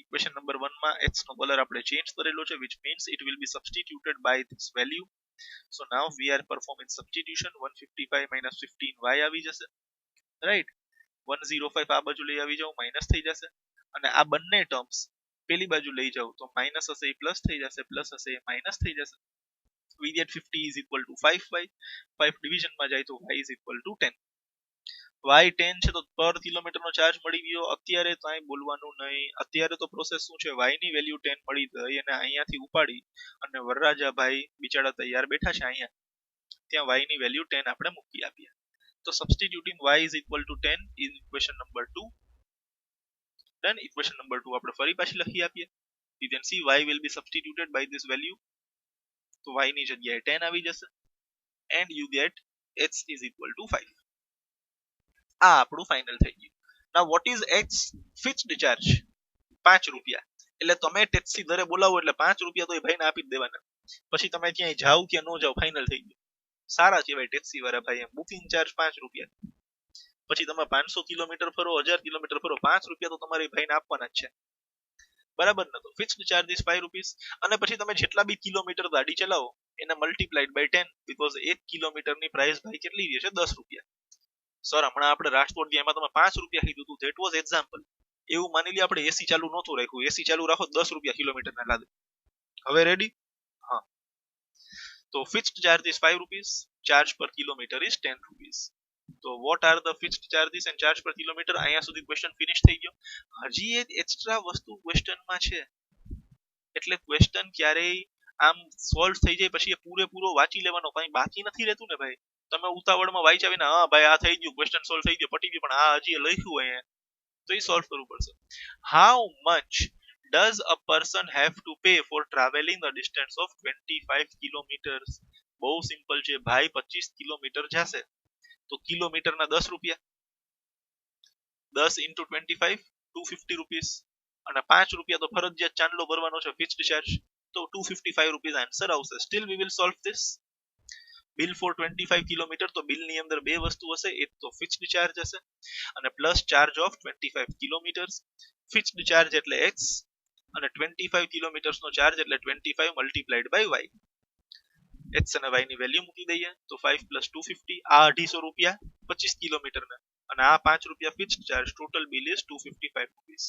equation number 1 માં x નો કલર આપણે ચેન્જ કરેલો છે, which means it will be substituted by this value. So now we are performing substitution. 155 minus 15y આવી જશે, right? 105 આ બાજુ લઈ આવી જાવ, માઈનસ થઈ જશે, અને આ બંને ટર્મ્સ પેલી બાજુ લઈ જાવ તો માઈનસ હશે એ પ્લસ થઈ જશે, પ્લસ હશે એ માઈનસ થઈ જશે. We get 50 is equal to 5y. 5 division માં જાય તો y is equal to 10. y 10 છે તો પર કિલોમીટરનો ચાર્જ મળી ગયો. અત્યારે કાંઈ બોલવાનું નહીં. અત્યારે તો પ્રોસેસ શું છે, y ની વેલ્યુ 10 મળી ગઈ અને અહીંયાથી ઉપાડી અને વરરાજા ભાઈ બિચારા તૈયાર બેઠા છે અહીંયા, ત્યાં y ની વેલ્યુ 10 આપણે મૂકી આપીએ. તો substituting y is equal to 10 in equation number 2. Then equation number 2 આપણે ફરી પાછી લખી આપીએ. You can see y will be substituted by this value. તો y ની જગ્યાએ 10 આવી જશે and you get x is equal to 5. આ આપણું ફાઇનલ થઈ ગયું. Now what is x? Fixed charge 5 રૂપિયા. એટલે તમે ટેક્સી ઘરે બોલાવો એટલે 5 રૂપિયા તો એ ભાઈને આપી જ દેવાના. પછી તમે ક્યાંય જાવ કે ન જાવ, ફાઇનલ થઈ ગયું. સારા કહેવાય ટેક્સી વાળા ભાઈ. એમ બુકિંગ ચાર્જ 5 રૂપિયા. પછી તમે 500 કિલોમીટર ફરો, 1000 કિલોમીટર ફરો, 5 રૂપિયા તો તમારે ભાઈને આપવાના જ છે, બરાબર ને? તો ફિક્સ્ડ ચાર્જ ઇઝ 5 રૂપીસ. અને પછી તમે જેટલા બી કિલોમીટર ગાડી ચલાવો એને મલ્ટીપ્લાઈડ બાય 10, બીકોઝ 1 કિલોમીટરની પ્રાઇસ ભાઈ કેટલી રહે છે? 10 રૂપિયા. સર હમણાં આપણે રાજકોટ ગયા એમાં તમે 5 રૂપિયા કીધું હતું, ધેટ વોઝ એક્ઝામ્પલ. એવું માની લે આપણે એસી ચાલુ નહોતું રાખ્યું, એસી ચાલુ રાખો 10 રૂપિયા કિલોમીટર ના લાગે. હવે રેડી? હા. તો fixed charge is 5 rupees, charge પર કિલોમીટર ઇઝ 10 રૂપીસ. તો what are the fixed charges and charge પર કિલોમીટર? અહીંયા સુધી ક્વેશ્ચન ફિનિશ થઈ ગયો. હજી એક એક્સ્ટ્રા વસ્તુ ક્વેશ્ચનમાં છે, એટલે ક્વેશ્ચન ક્યારેય આમ સોલ્વ થઈ જાય પછી એ પૂરેપૂરો વાંચી લેવાનો, કઈ બાકી નથી રહેતું ને ભાઈ. તમે ઉતાવળમાં વાંચાવીને હા ભાઈ આ થઈ ગયું, ક્વેશ્ચન સોલ્વ થઈ ગયો, પટી ગયું, પણ આ હજી લખ્યું અહીંયા તો એ સોલ્વ કરવું પડશે. How much does a person have to pay for traveling the distance of 25 kilometers? બહુ સિમ્પલ છે ભાઈ, 25 કિલોમીટર જશે તો કિલોમીટર ના 10 રૂપિયા, 10 into 25 250 રૂપીસ, અને 5 રૂપિયા તો ફરજિયાત ચાંદલો ભરવાનો છે ફિક્સ્ડ ચાર્જ, તો 255 રૂપીસ આન્સર આવશે. Still we will solve this. Bill for 25 kilometre, તો બિલ ની અંદર બે વસ્તુ હશે, એક તો ફિક્સ્ડ ચાર્જ હશે અને plus charge of 25 kilometres. Fixed charge એટલે x અને 25 કિલોમીટર્સ નો ચાર્જ એટલે 25 મલ્ટીપ્લાઈડ બાય y. x અને y ની વેલ્યુ મૂકી દઈએ તો 5 + 250, આ 250 રૂપિયા 25 કિલોમીટર ના, અને આ 5 રૂપિયા fixed charge. Total bill is 255 rupees.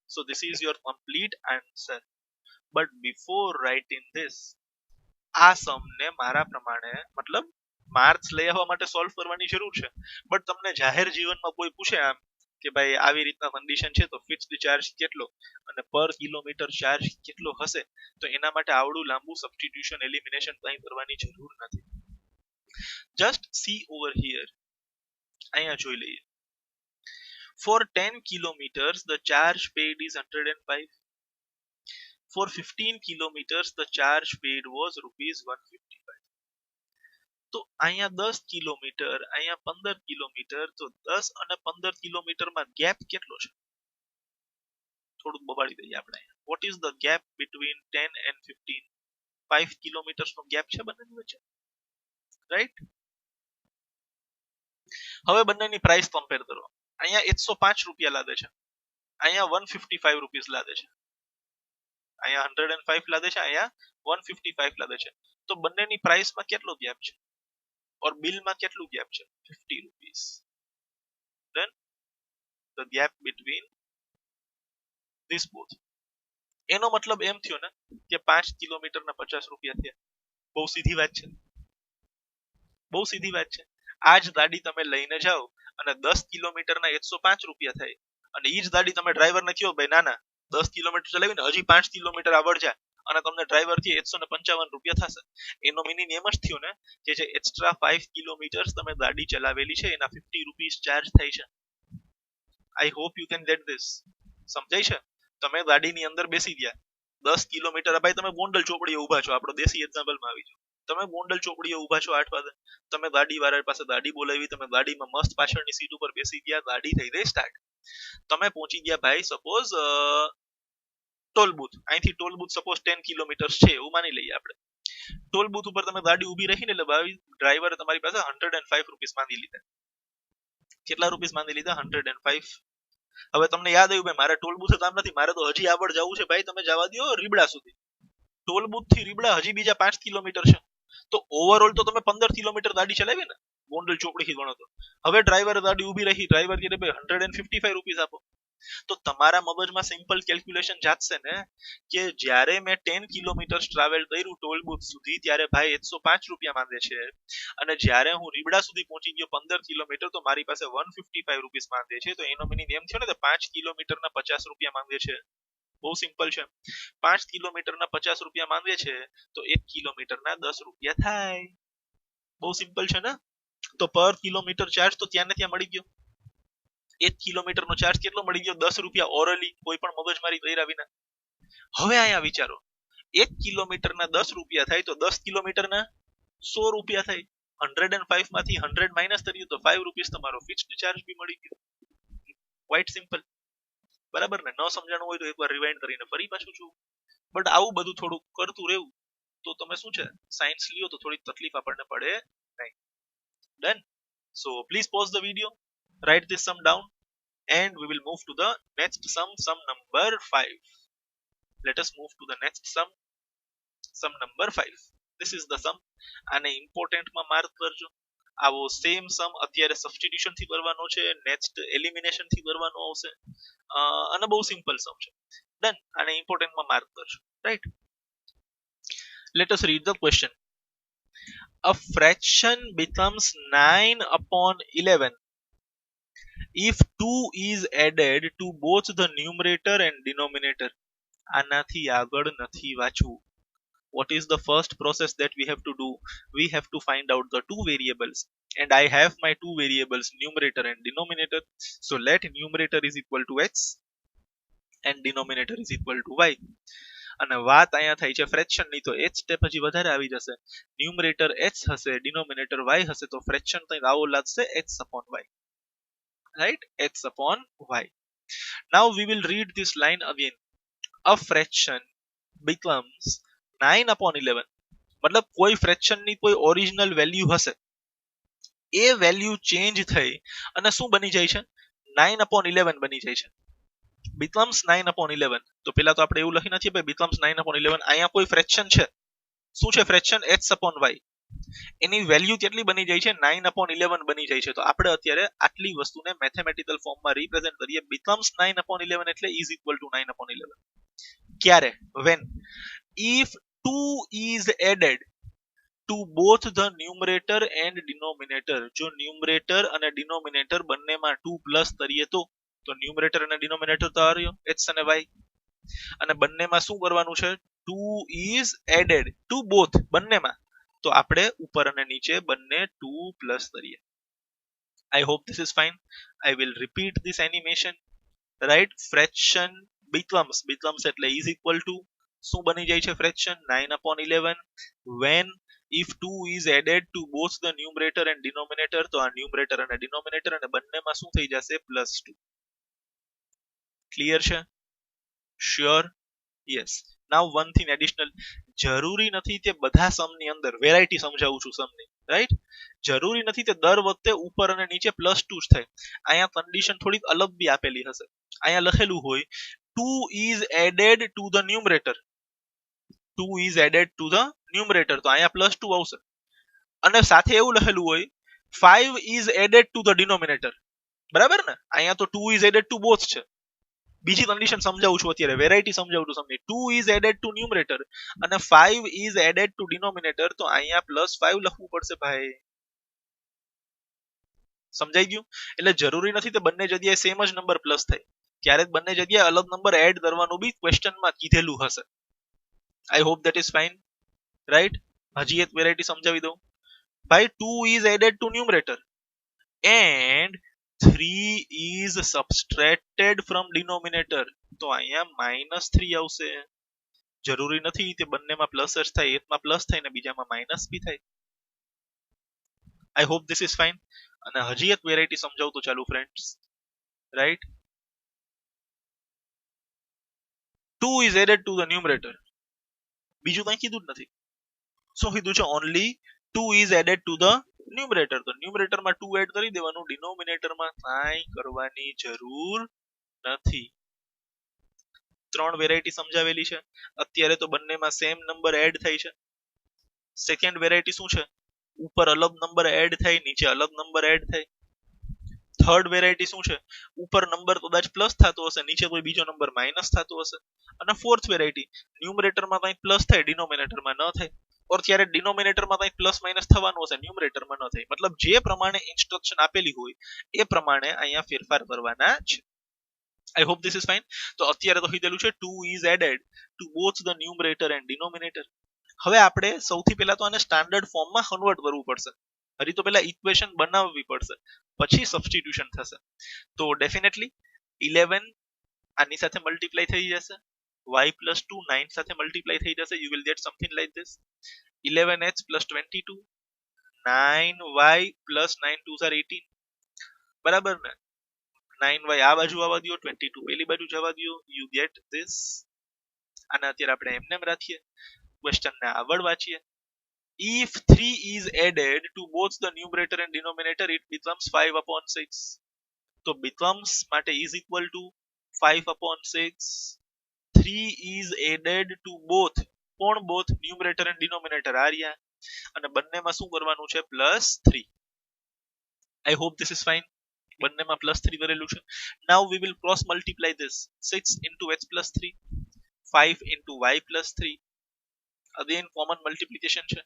So this is your complete answer. But before writing this, આ સમ ને મારા પ્રમાણે મતલબ માર્ક્સ લઈ આવવા માટે સોલ્વ કરવાની જરૂર છે, બટ તમને જાહેર જીવનમાં કોઈ પૂછે આમ કે ભાઈ આવી રીતના કન્ડિશન છે તો ફિક્સ્ડ ચાર્જ કેટલો અને પર કિલોમીટર ચાર્જ કેટલો હશે, તો એના માટે આવડું લાંબુ સબસ્ટિટ્યુશન એલિમિનેશન કંઈ કરવાની જરૂર નથી. જસ્ટ સી ઓવર હિયર, અહીંયા જોઈ લઈએ. For 10 kilometers the charge paid is 105. For 15 kilometers the charge paid was rupees 155. તો અહીંયા 10 કિલોમીટર, અહીંયા 15 કિલોમીટર, તો 10 અને 15 કિલોમીટરમાં ગેપ કેટલો છે? થોડું બગાડી દઈએ આપણે. What is the gap between 10 and 15? 5 kilometres no gap છે બંનેની વચ્ચે, રાઈટ? હવે બંનેની પ્રાઇસ કમ્પેર કરો. અહીંયા 105 રૂપિયા લાદે છે, અહીંયા 155 રૂપીસ લાદે છે. અહીંયા 105 લાદે છે, અહીંયા 155 લાદે છે. તો બંનેની પ્રાઇસમાં કેટલો ગેપ છે, ઓર બિલમાં કેટલું ગેપ છે? 50 rupees. Then the gap between this both. એનો મતલબ એમ થયો ને કે 5 કિલોમીટરના 50 રૂપિયા થયા. બહુ સીધી વાત છે, બહુ સીધી વાત છે. આ જ ગાડી તમે લઈને જાઓ અને 10 કિલોમીટરના 105 રૂપિયા થાય, અને એ જ ગાડી તમે ડ્રાઈવરને કહો ભાઈ ના ના 10 કિલોમીટર ચલાવીને હજી 5 કિલોમીટર આગળ જા, અને તમને ડ્રાઈવર થી 155 રૂપિયા થશે. એનો મિનિંગ એમ જ થયો ને કે જે એક્સ્ટ્રા 5 કિલોમીટર તમે ગાડી ચલાવેલી છે એના 50 રૂપીસ ચાર્જ થાય છે. I hope you can get this. સમજાય છે? તમે ગાડીની અંદર બેસી ગયા 10 કિલોમીટર, ભાઈ તમે ગોંડલ ચોકડીએ ઊભા છો, આપણો દેશી એક્ઝામ્પલમાં આવી જાઓ. તમે ગોંડલ ચોકડીએ ઊભા છો 8 વાગે, તમે ગાડી વાળા પાસે ગાડી બોલાવી, તમે ગાડીમાં મસ્ત પાછળની સીટ ઉપર બેસી ગયા, ગાડી થઈ ગઈ સ્ટાર્ટ. તમે પહોંચી ગયા ભાઈ સપોઝ ટોલ બૂથ, અહીંથી ટોલ બૂથ સપોઝ 10 કિલોમીટર છે એવું માની લઈએ આપણે. ટોલ બૂથ ઉપર તમે ગાડી ઊભી રાખીને એટલે ભાઈ ડ્રાઈવરે તમારી પાસે 105 રૂપીસ માંગી લીધા. કેટલા રૂપીસ માંગી લીધા? 105. હવે તમને યાદ આવ્યું ભાઈ મારે ટોલ બૂથે કામ નથી, મારે તો હજી આગળ જવું છે. ભાઈ તમે જવા દો રીબડા સુધી. ટોલ બૂથ થી રીબડા હજી બીજા 5 કિલોમીટર છે, તો ઓવરઓલ તો તમે 15 કિલોમીટર ગાડી ચલાવી ને ગોંડલ ચોકડી થી ગણો તો. હવે ડ્રાઈવર ગાડી ઊભી રહી, ડ્રાઈવર કહે ભાઈ 155 રૂપીસ આપો. તો તમારા મગજમાં સિમ્પલ કેલ્ક્યુલેશન જાતશે ને કે જ્યારે મેં 10 કિલોમીટર ટ્રાવેલ કર્યું ટોલ બૂથ સુધી ત્યારે ભાઈ 105 રૂપિયા માંગે છે, અને જ્યારે હું રીબડા સુધી પહોંચી ગયો 15 કિલોમીટર તો મારી પાસે 155 રૂપીસ માંગે છે. તો એનો મિનિંગ એમ થયો ને કે 5 કિલોમીટરના 50 રૂપિયા માંગે છે. બહુ સિમ્પલ છે. 5 કિલોમીટરના 50 રૂપિયા માંગે છે તો 1 કિલોમીટરના 10 રૂપિયા થાય. બહુ સિમ્પલ છે ને? તો પર કિલોમીટર ચાર્જ તો ત્યાં ને ત્યાં મળી ગયો. 1 કિલોમીટરનો ચાર્જ કેટલો મળી ગયો? 10 રૂપિયા ઓરલી, કોઈ પણ મગજમારી કર્યા વિના. હવે અહીંયા વિચારો, 1 કિલોમીટરના 10 રૂપિયા થાય તો 10 કિલોમીટરના 100 રૂપિયા થાય. 105 માંથી 100 માઇનસ કર્યું તો 5 રૂપીસ તમારો ફિક્સ્ડ ચાર્જ બી મળી ગયો. ક્વાઇટ સિમ્પલ, બરાબર ને? ન સમજાણું હોય તો એકવાર રિવાઇન્ડ કરીને ફરી પાછું છું. બટ આવું બધું થોડું કરતું રહેવું તો તમે શું છે સાયન્સ લ્યો તો થોડી તકલીફ આપણને પડે નહીં. Done. So please pause the video, write this sum down, and we will move to the next sum number 5. Let us move to the next sum number 5. This is the sum. આને important માં mark કરજો. આવો same સમ અત્યારે substitution થી કરવાનો છે, next elimination થી કરવાનો આવશે અને બહુ સિમ્પલ સમ છે. ડન. આને ઇમ્પોર્ટન્ટ માં માર્ક કરજો. Right. Let us read the question. A fraction becomes 9 upon 11 if 2 is added to both the numerator and denominator. આનાથી આગળ નથી વાંચવું. What is the first process that we have to do? We have to find out the two variables, and I have my two variables, numerator and denominator. So let numerator is equal to x and denominator is equal to y. અને વાત અહીંયા થઈ છે fraction ની, તો h step હજી વધારે આવી જશે. ન્યુમરેટર h હશે, ડિનોમિનેટર y હશે, તો ફ્રેક્શન કંઈક આવો લાગશે x upon y. Right? x upon y. Now we will read this line again. A fraction becomes 9 upon 11. મતલબ કોઈ ફ્રેક્શન ની કોઈ ઓરિજિનલ વેલ્યુ હશે, એ વેલ્યુ ચેન્જ થઈ અને શું બની જાય છે? 9 upon 11 બની જાય છે. becomes 9 upon 11. તો પેલા તો આપણે એવું લખી નાખીએ ભાઈ becomes 9 upon 11. અહીંયા કોઈ ફ્રેક્શન છે, શું છે ફ્રેક્શન? x upon y. એની વેલ્યુ કેટલી બની જાય છે? 9 upon 11 બની જાય છે. તો આપણે અત્યારે આટલી વસ્તુને મેથેમેટિકલ ફોર્મમાં રિપ્રેઝન્ટ કરીએ. becomes 9 upon 11 એટલે is equal to 9 upon 11. ક્યારે? when if 2 is added to both the numerator and denominator. જો ન્યુમરેટર અને ડિનોમિનેટર બંનેમાં 2 પ્લસ કરીએ તો ન્યુમરેટર અને ડિનોમિનેટર તો આ રહ્યો x અને y, અને બંનેમાં શું કરવાનું છે? 2 is added to both, બંનેમાં. તો આપણે ઉપર અને નીચે બંને 2 પ્લસ કરીએ. I hope this is fine. I will repeat this animation. Right? Fraction becomes એટલે is equal to શું બની જાય છે fraction? 9 upon 11 when if 2 is added to both the numerator and denominator. તો આ ન્યુમરેટર અને ડિનોમિનેટર અને બંનેમાં શું થઈ જશે? +2. ક્લિયર છે? શ્યોર? યસ. નાઉ વન થિંગ એડિશનલ. જરૂરી નથી તે બધા સમની અંદર વેરાયટી સમજાવું છું સમની. રાઈટ? જરૂરી નથી તે દર વખતે ઉપર અને નીચે +2 જ થાય. અહીંયા કન્ડિશન થોડીક અલગ બી આપેલી હશે. અહીંયા લખેલું હોય 2 is added to the numerator. 2 is added to the numerator. તો અહીંયા +2 આવશે. અને સાથે એવું લખેલું હોય 5 is added to the denominator. બરાબર ને? અહીંયા તો 2 is added to both છે. બીજી કન્ડિશન સમજાવું છું અત્યારે, વેરાયટી સમજાવું છું તમને. 2 is added to numerator અને 5 is added to denominator. તો અહીંયા +5 લખવું પડશે ભાઈ. સમજાઈ ગયું? એટલે જરૂરી નથી તે બંને જગ્યાએ સેમ જ નંબર પ્લસ થાય. ક્યારેક બંને જગ્યાએ અલગ નંબર એડ કરવાનું બી ક્વેશ્ચનમાં કીધેલું હશે. I hope that is fine. Right? હજી એક વેરાયટી સમજાવી દઉં. ભાઈ 2 is added to numerator and 3 is subtracted from denominator. તો અહીંયા -3 આવશે. જરૂરી નથી તે બંનેમાં પ્લસ જ થાય, એકમાં પ્લસ થાય ને બીજામાં માઇનસ બી થાય. I hope this is fine. અને હજી એક વેરાયટી સમજાવું તો ચાલુ friends. Right? 2 is added to the numerator. બીજું કંઈ કીધું જ નથી. શું કીધું છે? Only 2 is added to the numerator. તો ન્યુમરેટરમાં 2 એડ કરી દેવાનું, ડિનોમિનેટરમાં કાંઈ કરવાની જરૂર નથી. 3 વેરાયટી સમજાવેલી છે. અત્યારે તો બંનેમાં સેમ નંબર એડ થાય છે. સેકન્ડ વેરાયટી શું છે? ઉપર અલગ નંબર એડ થાય, નીચે અલગ નંબર એડ થાય. થર્ડ વેરાયટી શું છે? ઉપર નંબર કદાચ પ્લસ થતો હશે, નીચે કોઈ બીજો નંબર માઇનસ થતો હશે. અને ફોર્થ વેરાયટી ન્યુમરેટરમાં કંઈક પ્લસ થાય, ડિનોમિનેટરમાં ન થાય. ઓર ત્યારે ડિનોમિનેટરમાં કંઈક પ્લસ માઇનસ થવાનું હશે, ન્યુમરેટરમાં ન થાય. મતલબ જે પ્રમાણે ઇન્સ્ટ્રક્શન આપેલી હોય એ પ્રમાણે અહીંયા ફેરફાર કરવાના છે. I hope this is fine. તો અત્યારે તો કીધેલું છે 2 is added to both the numerator and denominator. હવે આપણે સૌથી પહેલા તો આને સ્ટાન્ડર્ડ ફોર્મમાં કન્વર્ટ કરવું પડશે. હજી તો પહેલા ઇક્વેશન બનાવવી પડશે, પછી સબસ્ટિટ્યુશન થશે. તો ડેફિનેટલી 11 આની સાથે મલ્ટીપ્લાય થઈ જશે, y plus 2 9 સાથે મલ્ટીપ્લાય થઈ જશે. You will get something like this. 11h plus 22 9y plus 9 2s are 18. બરાબર ને? 9y આ બાજુ આવવા દો, 22 પેલી બાજુ જવા દો. You get this. આને અત્યારે આપણે એમને એમ રાખીએ, ક્વેશ્ચનને આગળ વાંચીએ. If 3 is added to both the numerator and denominator, it becomes 5 upon 6. તો becomes માટે is equal to 5 upon 6. 3 is added to both. કોણ both? numerator and denominator આ રહ્યા. અને બંનેમાં શું કરવાનું છે? +3. I hope this is fine. બંનેમાં +3 કરેલું છે. Now we will cross multiply this. 6 into x plus 3, 5 into y plus 3. Again common multiplication છે.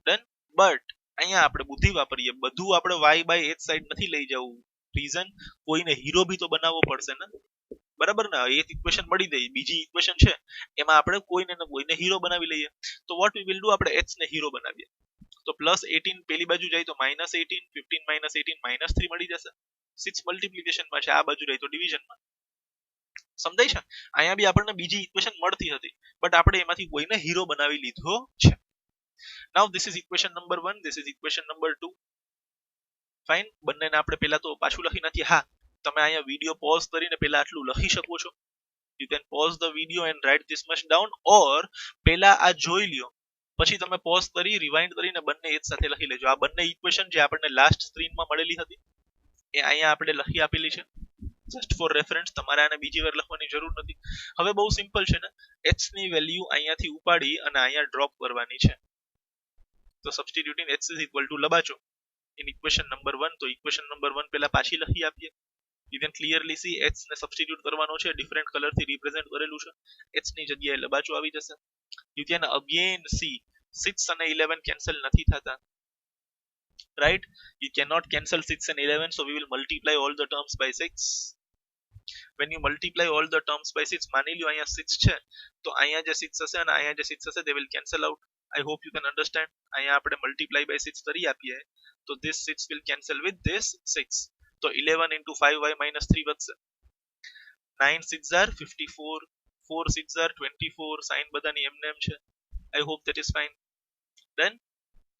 Done. But અહીંયા આપણે બુદ્ધિ વાપરીએ, બધું આપણે y by h સાઈડ નથી લઈ જવું. રીઝન, કોઈને હીરો બી તો બનાવવો પડશે ને, બરાબર ને. એક ઇક્વેશન મળી ગઈ, બીજી ઇક્વેશન છે એમાં આપણે કોઈને ને કોઈને હીરો બનાવી લઈએ. તો વોટ વી વિલ ડુ, આપણે h ને હીરો બનાવીએ. તો +18 પેલી બાજુ જાય તો -18, 15 - 18 -3 મળી જશે. 6 મલ્ટીપ્લિકેશન માં છે, આ બાજુ રહી તો ડિવિઝન માં. સમજાય છે. અહીંયા બી આપણને બીજી ઇક્વેશન મળતી હતી, બટ આપણે એમાંથી કોઈને હીરો બનાવી લીધો છે. Now this is equation number 1, this is equation number 2. Fine. બંનેને આપણે પહેલા તો પાછું લખી નાખીએ. હા, તમે અહીંયા વિડિયો પોઝ કરીને પહેલા આટલું લખી શકો છો. You can pause the video and write this much down, or પહેલા આ જોઈ લ્યો, પછી તમે પોઝ કરી રિવાઇન્ડ કરીને બંને એક સાથે લખી લેજો. આ બંને ઇક્વેશન જે આપણને લાસ્ટ સ્ક્રીનમાં મળેલી હતી એ અહીંયા આપણે લખી આપેલી છે. જસ્ટ ફોર રેફરન્સ, તમારે આને બીજી વાર લખવાની જરૂર નથી. હવે બહુ સિમ્પલ છે ને, h ની વેલ્યુ અહીંયાથી ઉપાડી અને અહીંયા ડ્રોપ કરવાની છે. તો substituting h is equal to લબાચો in equation number 1. તો equation number 1 પહેલા પાછી લખી આપીએ. You can clearly see h ને સબસ્ટિટ્યુટ કરવાનો છે, ડિફરન્ટ કલર થી રિપ્રેઝન્ટ કરેલું છે. h ની જગ્યાએ લબાચો આવી જશે. You can again see 6 અને 11 કેન્સલ નથી થતા, right? You cannot cancel 6 and 11, so we will multiply all the terms by 6. When you multiply all the terms by 6, માની લ્યો અહીંયા 6 છે તો અહીંયા જે 6 હશે અને અહીંયા જે 6 હશે, they will cancel out. I hope you can understand. અહીંયા આપણે multiply by 6 કરી આપીએ તો this 6 will cancel with this 6. તો 11 into 5y minus 3 વધશે. 9 6 are 54, 4 6 are 24. સાઇન બધાની એમને એમ છે. I hope that is fine. Then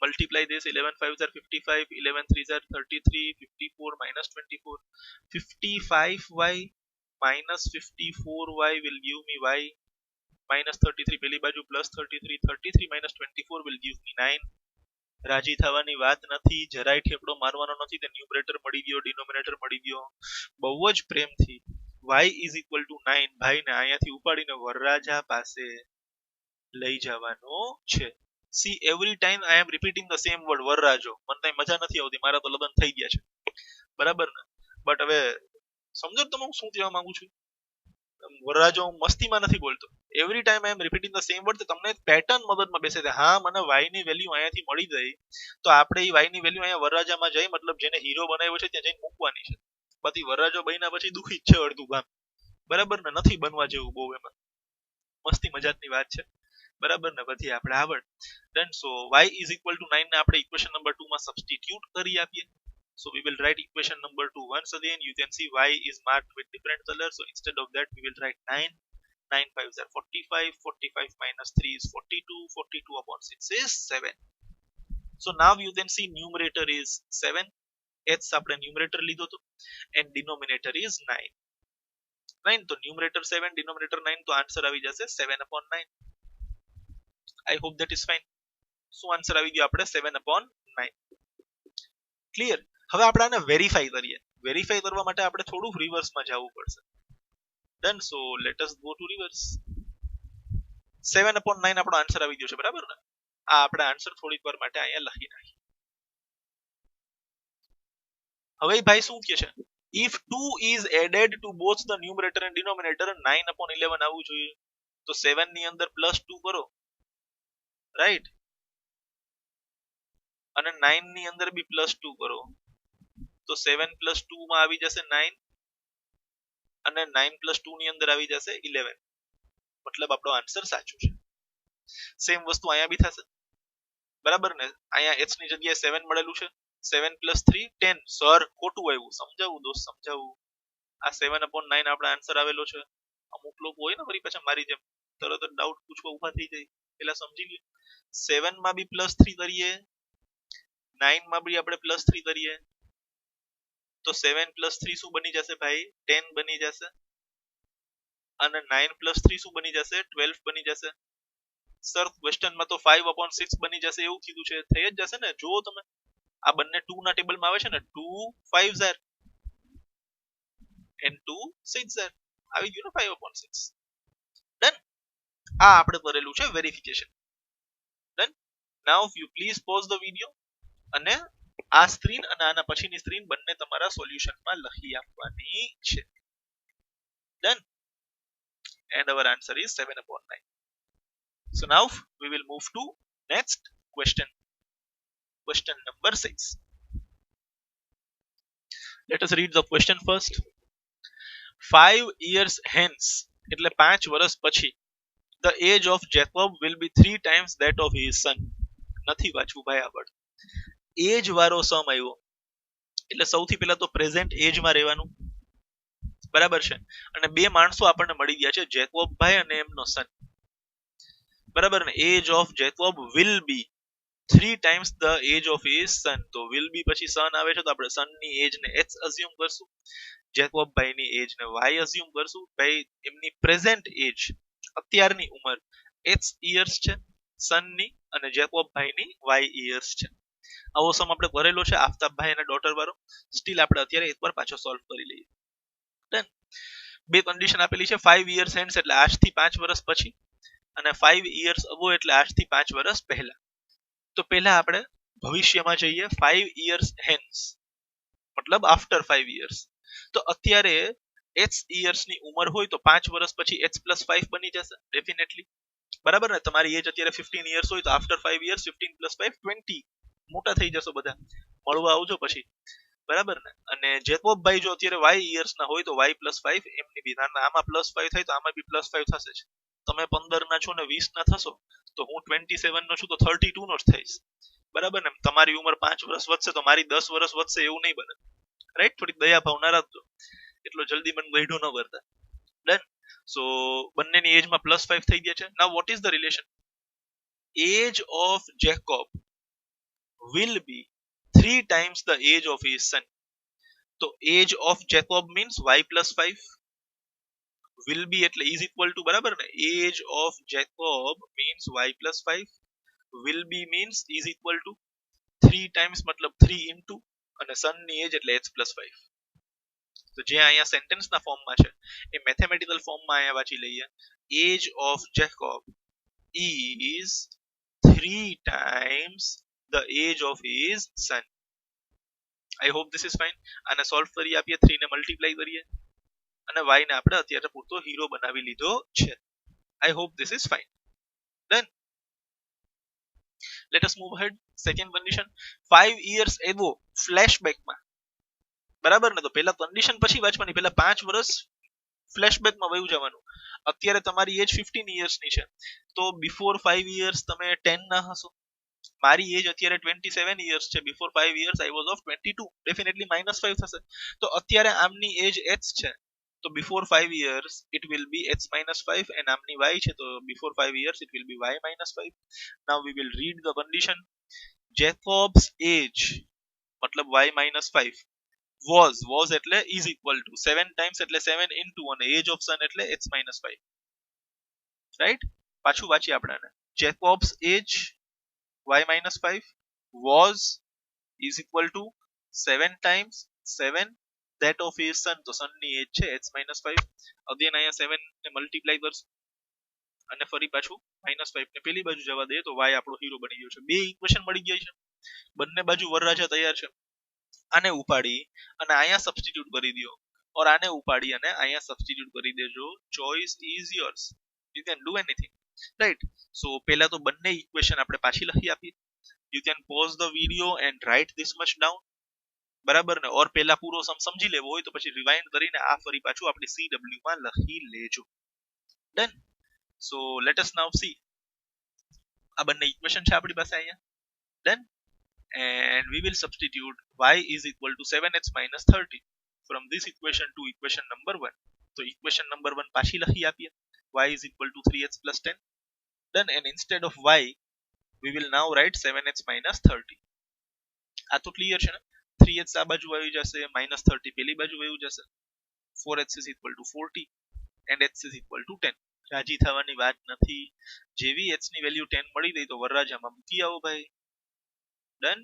multiply this. 11 5s are 55, 11 3s are 33, 54 minus 24. 55y minus 54y will give me y minus 33. પેલી બાજુ plus 33, 33 minus 24 will give me 9. રાજી થવાની વાત નથી, જરાય ઠેકડો મારવાનો નથી. તે ન્યુમરેટર મળી ગયો, ડિનોમિનેટર મળી ગયો, બહુ જ પ્રેમથી. y is equal to 9 ભાઈને અહીંયાથી ઉપાડીને વરરાજા પાસે લઈ જવાનો છે. See, every time I am repeating the same word, વરરાજો. મને કઈ મજા નથી આવતી, મારા તો લગ્ન થઈ ગયા છે, બરાબર ને. બટ હવે સમજો તમે હું શું કહેવા માંગુ છું. વરરાજો હું મસ્તીમાં નથી બોલતો. Every time I am repeating the same word, તમને પેટર્ન મગજમાં બેસે છે. હા, મને y ની વેલ્યુ અહીંયાથી મળી ગઈ, તો આપણે એ y ની વેલ્યુ અહીંયા વરરાજામાં જઈ, મતલબ જેને હીરો બનાવ્યો છે ત્યાં જઈને મૂકવાની છે. બાકી વરરાજો બન્યા પછી દુખી જ છે અડધું ગામ, બરાબર ને. નથી બનવા જેવું બહુ, એમાં મસ્તી મજાકની વાત છે, બરાબર ને. પછી આપણે આવડ done. So y is equal to 9 ને આપણે ઇક્વેશન નંબર 2 માં સબસ્ટિટ્યુટ કરી આપીએ. So we will write equation number 2 once again. You can see y is marked with different colors, so instead of that we will write 9. 9 5s are 45, 45 minus 3 is 42, 42 upon 6 is 7. So now you can see numerator is 7, h આપણે numerator લીધો તો, and denominator is 9. 9 તો numerator 7, denominator 9, તો answer આવી જશે 7 upon 9. I hope that is fine. શું answer આવી ગયો આપણે? 7 upon 9. ક્લિયર? હવે આપણે આને વેરીફાઈ કરીએ. વેરીફાઈ કરવા માટે આપણે થોડું રિવર્સમાં જવું પડશે. Done. So let us go to reverse. 7 upon 9 આપણો આન્સર આવી ગયો છે, બરાબર ને. આ આપણે આન્સર થોડીક વાર માટે અહીંયા લખી નાખીએ. હવે ભાઈ શું કહે છે? if 2 is added to both the numerator and denominator, 9 upon 11 આવવું જોઈએ. તો 7 ની અંદર +2 કરો, રાઈટ, અને 9 ની અંદર બી +2 કરો, તો 7 + 2 માં આવી જશે 9, અને 9 + 2 ની અંદર આવી જશે 11. મતલબ આપણો આન્સર સાચો છે. સેમ વસ્તુ અહીંયા બી થશે, બરાબર ને. અહીંયા h ની જગ્યાએ 7 મળેલું છે, 7 + 3 10. સર ખોટું આવ્યું, સમજાવું દોસ્ત, સમજાવું. આ 7 upon 9 આપણો આન્સર આવેલો છે. અમુક લોકો હોય ને ફરી પાછા મારી જેમ તરત જ ડાઉટ પૂછવા ઊભા થઈ જાય, પેલા સમજી લ્યો. 7 માં બી +3 કરીએ, 9 માં બી આપણે +3 કરીએ, તો 7 + 3 શું બની જશે ભાઈ? 10 બની જશે, અને 9 + 3 શું બની જશે? 12 બની જશે. સર ક્વેશ્ચનમાં તો 5 upon 6 બની જશે એવું કીધું છે, થઈ જ જશે ને. જો તમે આ બંને 2 ના ટેબલમાં આવે છે ને, 2 5s are and 2 6s are, આવી ગયું ને 5 upon 6. ડન. આ આપણે કરેલું છે verification. Done. Now you please pause the video અને આ સ્ક્રીન અને આના પછીની સ્ક્રીન બંને તમારા સોલ્યુશનમાં લખી આપવાની છે. Done. And our answer is 7/9. So now we will move to next question. Question number 6. Let us read the question first. 5 years hence, એટલે 5 વર્ષ પછી, the age of Jacob will be 3 times that of his son. નથી વાંચવું ભાઈ આગળ. એજ વાળો સમ આવ્યો એટલે સૌથી પહેલા તો પ્રેઝન્ટ એજમાં રહેવાનું, બરાબર છે. અને બે માણસો આપણને મળી ગયા છે, જેકોબ ભાઈ અને એમનો સન, બરાબર ને. Age of Jacob will be 3 times the age of his son. તો will be પછી સન આવે છે તો આપણે સન ની એજ ને x અઝ્યુમ કરશું, જેકોબ ભાઈ ની એજ ને y અઝ્યુમ કરશું. ભાઈ એમની પ્રેઝન્ટ એજ, અત્યારની ઉંમર x યર્સ છે સન ની, અને જેકોબ ભાઈ ની y યર્સ છે. આવો સમ આપણે કરેલો છે આફતાબભાઈ અને ડોટર વાળો. સ્ટીલ આપણે અત્યારે એકવાર પાછો સોલ્વ કરી લઈએ. ડન. બે કન્ડિશન આપેલી છે, 5 years hence એટલે આજથી 5 વર્ષ પછી, અને 5 years ago એટલે આજથી 5 વર્ષ પહેલા. તો પહેલા આપણે ભવિષ્યમાં જઈએ. 5 years hence મતલબ આફ્ટર 5 years. તો અત્યારે x years ની ઉંમર હોય તો 5 વર્ષ પછી x + 5 બની જશે ડેફિનેટલી, બરાબર ને. તમારી એજ અત્યારે 15 years હોય તો આફ્ટર 5 years 15 + 5 20, મોટા થઈ જશો બધા, મળવા આવજો પછી, બરાબર ને. અને જેકોબ ભાઈ જો અત્યારે y યર્સ ના હોય તો y + 5 એમની બી નાના, આમાં +5 થાય તો આમાં બી +5 થશે જ. તમે 15 ના છો ને 20 ના થશો તો હું 27 નો છું તો 32 નો જ થઈશ, બરાબર ને. તમારી ઉંમર 5 વર્ષ વધશે તો મારી 10 વર્ષ વધશે એવું નહીં બને, રાઈટ. થોડી દયા ભાવ ના રાખજો, એટલો જલ્દી મને ગઈઢો ન કરતા. ડન. સો બંનેની એજમાં +5 થઈ ગયા છે. Now what is the relation? Age of Jacob will be 3 times the age of his son. તો age of Jacob means y + 5, will be એટલે is equal to, બરાબર ને. age of Jacob means y + 5, will be means is equal to 3 times મતલબ 3 into, અને son ની એજ એટલે x + 5. તો જે અહીંયા સેન્ટેન્સ ના ફોર્મમાં છે એ મેથેમેટિકલ ફોર્મમાં અહીંયા વાંચી લઈએ. Age of Jacob is 3 times the age of his son. I hope this is fine. આને સોલ્વ કરી આપીએ, 3 ને મલ્ટીપ્લાય કરીએ અને y ને આપણે અત્યારે પૂરતો હીરો બનાવી લીધો છે. I hope this is fine. Done. Let us move ahead. Second condition, 5 years ago flashback માં, બરાબર ને. તો પહેલા કન્ડિશન પછી વાંચવાની, પહેલા 5 વર્ષ ફ્લેશબેકમાં વયું જવાનું. અત્યારે તમારી એજ 15 years ની છે તો બિફોર 5 years તમે 10 ના હશો. મારી એજ અત્યારે 27 years છે, before 5 years I was of 22, definitely -5 થશે. તો અત્યારે આમની એજ x છે તો before 5 years it will be x - 5, and આમની y છે તો before 5 years it will be y - 5. Now we will read the condition. Jacob's age મતલબ y - 5 was એટલે is equal to 7 times એટલે 7 into, અને age of son એટલે x - 5, right. પાછું વાંચીએ આપણે. Jacob's age y - 5 was is equal to 7 times 7 that of his son. તો son ની એજ છે x - 5. અગેન અહીંયા 7 ને મલ્ટીપ્લાય કરશું અને ફરી પાછું -5 ને પેલી બાજુ જવા દઈએ તો y આપણો હીરો બની ગયો છે. બે ઇક્વેશન મળી ગઈ છે, બંને બાજુ વરરાજા તૈયાર છે. આને ઉપાડી અને અહીંયા સબસ્ટિટ્યુટ કરી દો, ઓર આને ઉપાડી અને અહીંયા સબસ્ટિટ્યુટ કરી દેજો. Choice is yours, you can do anything, right. So પહેલા તો બંને ઇક્વેશન આપણે પાછી લખી આપીએ. You can pause the video and write this much down, બરાબર ને. ઓર પહેલા પૂરો સમ સમજી લેવો હોય તો પછી રિવાઇન્ડ કરીને આ ફરી પાછું આપણી CW માં લખી લેજો. ડન. સો લેટ અસ નાઉ સી. આ બંને ઇક્વેશન છે આપણી પાસે અહીંયા. Done. And we will substitute y is equal to 7x minus 30 from this equation to equation number 1. So equation number 1 પાછી લખી આપીએ. Y is equal to 3x plus 10. Done. And instead of y we will now write 7x minus 30. આ તો clear છે ને. 3x આ બાજુ આવી જશે, -30 પેલી બાજુ આવી જશે. 4x is equal to 40 and x is equal to 10. રાજી થવાની વાત નથી. જેવી x ની વેલ્યુ 10 મળી ગઈ તો વરરાજામાં મૂકી આવો ભાઈ. ડન.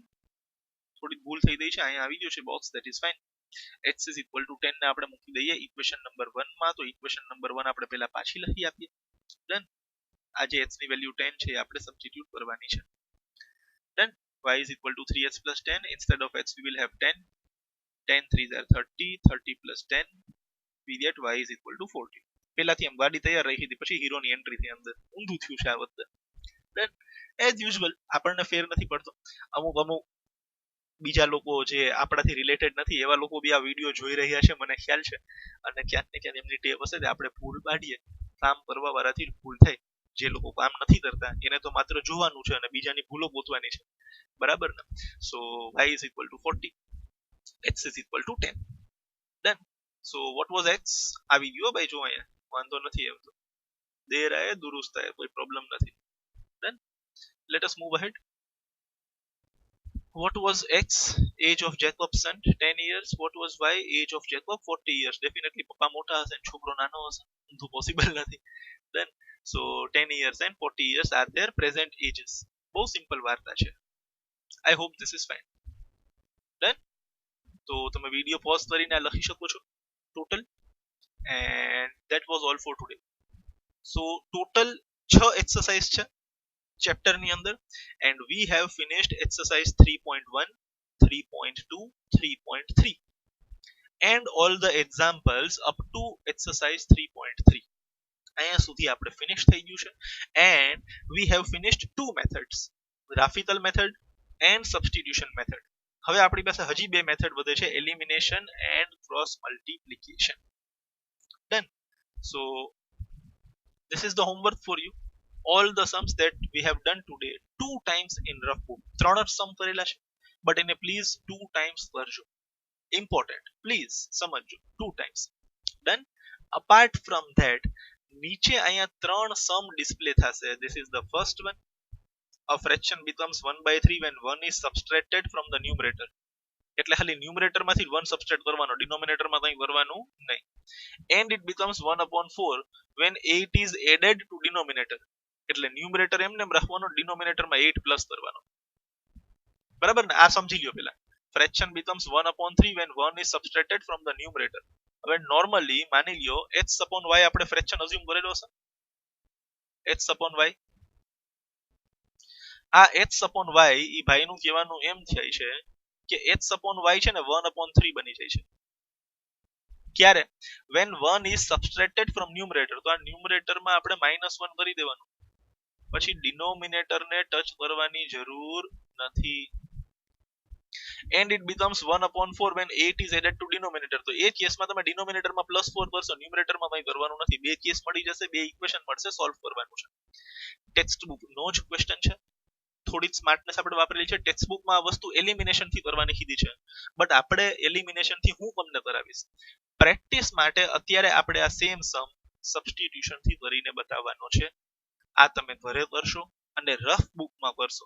થોડી ભૂલ થઈ ગઈ છે, અહીંયા આવી ગયો છે box, that is fine. x is equal to 10 ને આપણે મૂકી દઈએ ઇક્વેશન નંબર 1 માં. તો ઇક્વેશન નંબર 1 આપણે પહેલા પાછી લખી આપીએ. ડન. આ જે x ની વેલ્યુ 10 છે આપણે સબસ્ટિટ્યુટ કરવાની છે. Done. y is equal to 3h plus 10. Instead of h we will have 10. 10 3s are 30. 30 plus 10 we get y is equal to 40. પહેલાથી એમ ગાડી તૈયાર રાખી હતી પછી હીરોની એન્ટ્રી થઈ અંદર ઊંધું થયું છે આ વખતે. ડન. એઝ યુઝ્યુઅલ આપણને ફેર નથી પડતો. અમુક અમુક બીજા લોકો જે આપણાથી રિલેટેડ નથી એવા લોકો બી આ વિડીયો જોઈ રહ્યા છે મને ખ્યાલ છે, અને ક્યાંક ને ક્યાંક એમની ટેવ હશે આપણે ભૂલ પાડીએ કામ કરવા વાળાથી ભૂલ થાય. જે લોકો કામ નથી કરતા એને તો માત્ર જોવાનું છે અને બીજાની ભૂલો ગોતવાની છે, બરાબર ને? સો y is equal to 40, x is equal to 10. Done. So what was x? આવી ગયો ભાઈ, જો અહીંયા વાંધો નથી આવતો, દેર આયે દુરુસ્ત આયે, કોઈ પ્રોબ્લેમ નથી. Done. Let us move ahead. What was X? Age of Jacob's son 10 years. What was Y? Age of Jacob 40 years. Definitely પપ્પા મોટા હશે અને છોકરો નાનો હશે, તો પોસિબલ નથી. Then so 10 years and 40 years are their present ages. બહુ સિમ્પલ વાર્તા છે. I hope this is fine. Done. તો તમે વિડિયો પોઝ કરીને લખી શકો છો total. And that was all for today. So total 6 exercise છે ચેપ્ટર ની અંદર, and we have finished exercise 3.1, 3.2, 3.3 and all the examples up to exercise 3.3. અહીંયા સુધી આપણે ફિનિશ થઈ ગયું છે. and we have finished two methods, graphical method and substitution method. હવે આપણી પાસે હજી બે મેથડ વધે છે, elimination and cross multiplication. done. So this is the homework for you. All the sums that we have done today 2 times in rough book. ત્રણ જ સમ કરેલા છે, but એને please 2 times કરજો. Important, please સમજજો, 2 times. Done. Apart from that, નીચે અહીંયા ત્રણ સમ ડિસ્પ્લે થશે. This is the first one. A fraction becomes 1/3 when 1 is subtracted from the numerator. એટલે ખાલી ન્યુમરેટર માંથી 1 સબસ્ટ્રેટ કરવાનો, ડિનોમિનેટર માં કંઈ કરવાનું નહીં. And it becomes 1/4 when 8 is added to denominator. એટલે ન્યુમરેટર એમને રાખવાનો, ડિનોમિનેટર માં 8 પ્લસ કરવાનો, બરાબર ને? આ સમજી લ્યો પેલા. fraction becomes 1/3 when 1 is subtracted from the numerator. હવે નોર્મલી માની લ્યો h/y આપણે ફ્રેક્શન અઝ્યુમ કરેલો હશે, h/y. આ h/y ઈ ભાઈનું કહેવાનું એમ થાય છે કે h/y છે ને 1/3 બની જાય છે. ક્યારે? when 1 is subtracted from numerator. તો આ ન્યુમરેટર માં આપણે -1 કરી દેવાનું, પછી ડિનોમિનેટર ને ટચ કરવાની જરૂર નથી. and it becomes 1/4 when 8 is added to denominator. તો એ કેસમાં તમે ડિનોમિનેટર માં +4 કરશો, ન્યુમરેટર માં કંઈ કરવાનું નથી. બે કેસ મળી જશે, બે ઇક્વેશન મળશે, સોલ્વ કરવાનું છે. ટેક્સ્ટ બુક નો જ ક્વેશ્ચન છે, થોડી સ્માર્ટનેસ આપણે વાપરેલી છે. ટેક્સ્ટ બુક માં આ વસ્તુ એલિમિનેશન થી કરવાની કીધી છે, બટ આપણે એલિમિનેશન થી હું તમને કરાવીશ. પ્રેક્ટિસ માટે અત્યારે આપણે આ સેમ સમ સબસ્ટિટ્યુશન થી કરીને બતાવવાનો છે. આ તમે ઘરે કરશો અને રફ બુકમાં કરશો.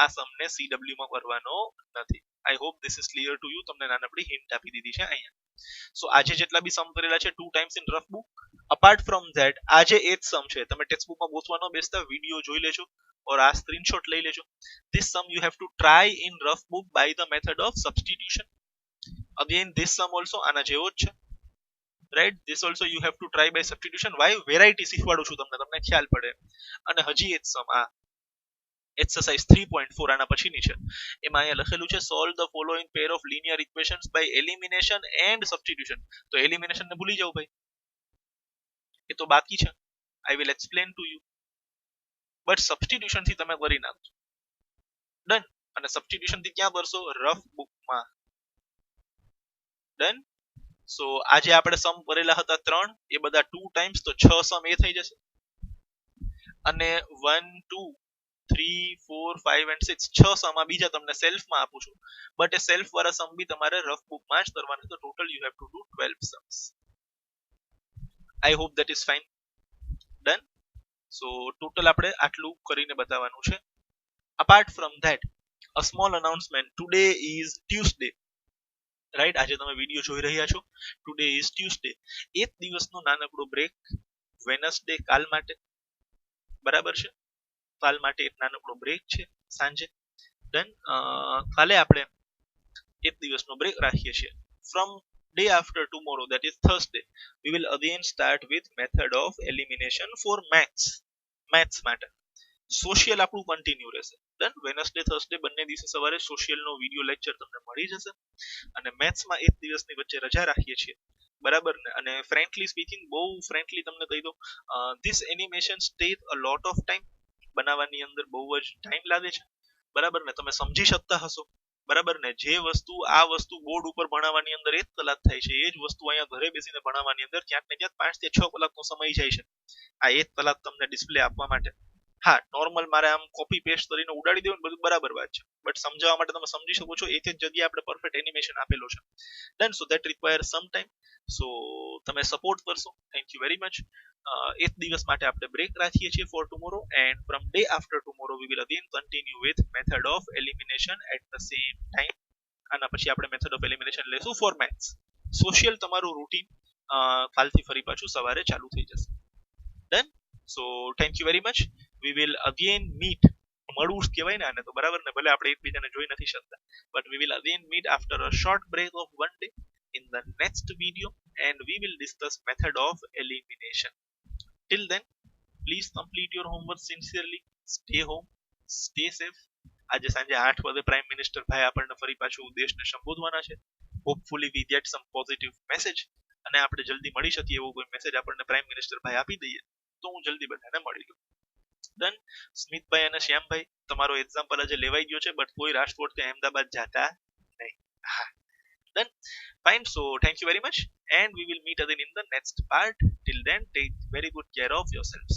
આ સમને CW માં કરવાનો નથી. I hope this is clear to you. તમને નાનકડી હિન્ટ આપી દીધી છે અહીંયા. સો આજે જેટલા બી સમ કરેલા છે 2 times in rough book. Apart from that આજે એક સમ છે, તમે ટેક્સ્ટ બુકમાં ગોતવાનો બેસતા વિડિયો જોઈ લેજો or આ સ્ક્રીનશોટ લઈ લેજો. This sum you have to try in rough book by the method of substitution. Again this sum also આના જેવો જ છે, right? This also you have to try by substitution. Why? Variety શીખવાડું છું તમને ખ્યાલ પડે. અને હજી એક સમ આ exercise 3.4 આના પછીની છે, એમાં અહીંયા લખેલું છે solve the following pair of linear equations by elimination and substitution. તો એલિમિનેશન ને ભૂલી જાવ ભાઈ, એ તો બાકી છે. I will explain to you. But substitution થી તમે કરી નાખજો. ડન. અને સબસ્ટિટ્યુશન થી ક્યાં કરશો? રફ બુકમાં. ડન. સો આજે આપણે સમ કરેલા હતા 3, એ બધા 2 ટાઈમ્સ, તો 6 સમ એ થઈ જશે. અને 1 2 3 4 5 and 6 6 સમ આ બીજા તમને સેલ્ફમાં આપું છું, બટ એ સેલ્ફ વાળા સમ બી તમારે રફ બુકમાં જ કરવાના. તો total you have to do 12 sums. I hope that is fine. Done. So total આપણે આટલું કરીને બતાવવાનું છે. Apart from that, a small announcement. Today is Tuesday, right? આજે તમે વિડિયો જોઈ રહ્યા છો. Today is Tuesday. એક દિવસનો નાનકડો બ્રેક વેનસડે કાલ માટે, બરાબર છે? કાલ માટે એક નાનકડો બ્રેક છે સાંજે. ડન. કાલે આપણે એક દિવસનો બ્રેક રાખીએ છીએ. From day after tomorrow, that is Thursday, we will again start with method of elimination for maths માટે. સોશિયલ આપણું કન્ટિન્યુ રહેશે. ડન. વેનસડે થર્સડે બંને દિવસે સવારે સોશિયલ નો વિડિયો લેક્ચર તમને મળી જશે અને મેથ્સમાં એક દિવસની વચ્ચે રજા રાખીએ છીએ, બરાબર ને. અને ફ્રેન્કલી સ્પીકિંગ, બહુ ફ્રેન્કલી તમને કહી દઉં, this animation take a lot of time. બનાવવાની અંદર બહુ જ ટાઈમ લાગે છે, બરાબર ને. તમે સમજી શકતા હશો, બરાબર ને. જે વસ્તુ આ વસ્તુ બોર્ડ ઉપર ભણાવવાની અંદર 1 કલાક થાય છે, એ જ વસ્તુ અહીંયા ઘરે બેસીને ભણાવવાની અંદર ક્યાંક ને ક્યાંક 5 થી 6 કલાકનો સમય જાય છે આ 1 કલાક તમને ડિસ્પ્લે આપવા માટે. હા, નોર્મલ મારે આમ કોપી પેસ્ટ કરીને ઉડાડી દેવું બધું બરાબર વાત છે, બટ સમજાવવા માટે તમે સમજી શકો છો એક એક જગ્યાએ આપણે પરફેક્ટ એનિમેશન આપેલો છે. Done. So that require some time. So તમે સપોર્ટ કરશો. Thank you very much. એક દિવસ માટે આપણે બ્રેક રાખીએ છીએ for tomorrow, and from day after tomorrow we will again continue with method of elimination at the same time. આના પછી આપણે મેથડ ઓફ એલિમિનેશન લેશું ફોર મેથ્સ. સોશિયલ તમારું રૂટીન કાલથી ફરી પાછું સવારે ચાલુ થઈ જશે. Done. So thank you very much. V will again meet. મળવું જ કહેવાય ને આને તો, બરાબર ને. ભલે આપણે એકબીજાને જોઈ નથી શકતા, but we will again meet after a short break of 1 day in the next video, and we will discuss method of elimination. Till then, please complete your homework sincerely. Stay home, stay safe. આજે સાંજે 8 વાગે prime minister ભાઈ આપણને ફરી પાછું દેશને સંબોધવાના છે. Hopefully we get sum positive message, અને આપણે જલ્દી મળી શકીએ એવો કોઈ મેસેજ આપણને પ્રાઇમ મિનિસ્ટર ભાઈ આપી દઈએ તો હું જલ્દી બધાને મળી લઉં. ડન. સ્મિતભાઈ અને શ્યામભાઈ, તમારો એક્ઝામ્પલ આજે લેવાઈ ગયો છે, બટ કોઈ રાજકોટ કે અહેમદાબાદ જાતા નહીં. હા. Done. Fine. So thank you very much, and we will meet again in the next part. Till then, take very good care of yourselves.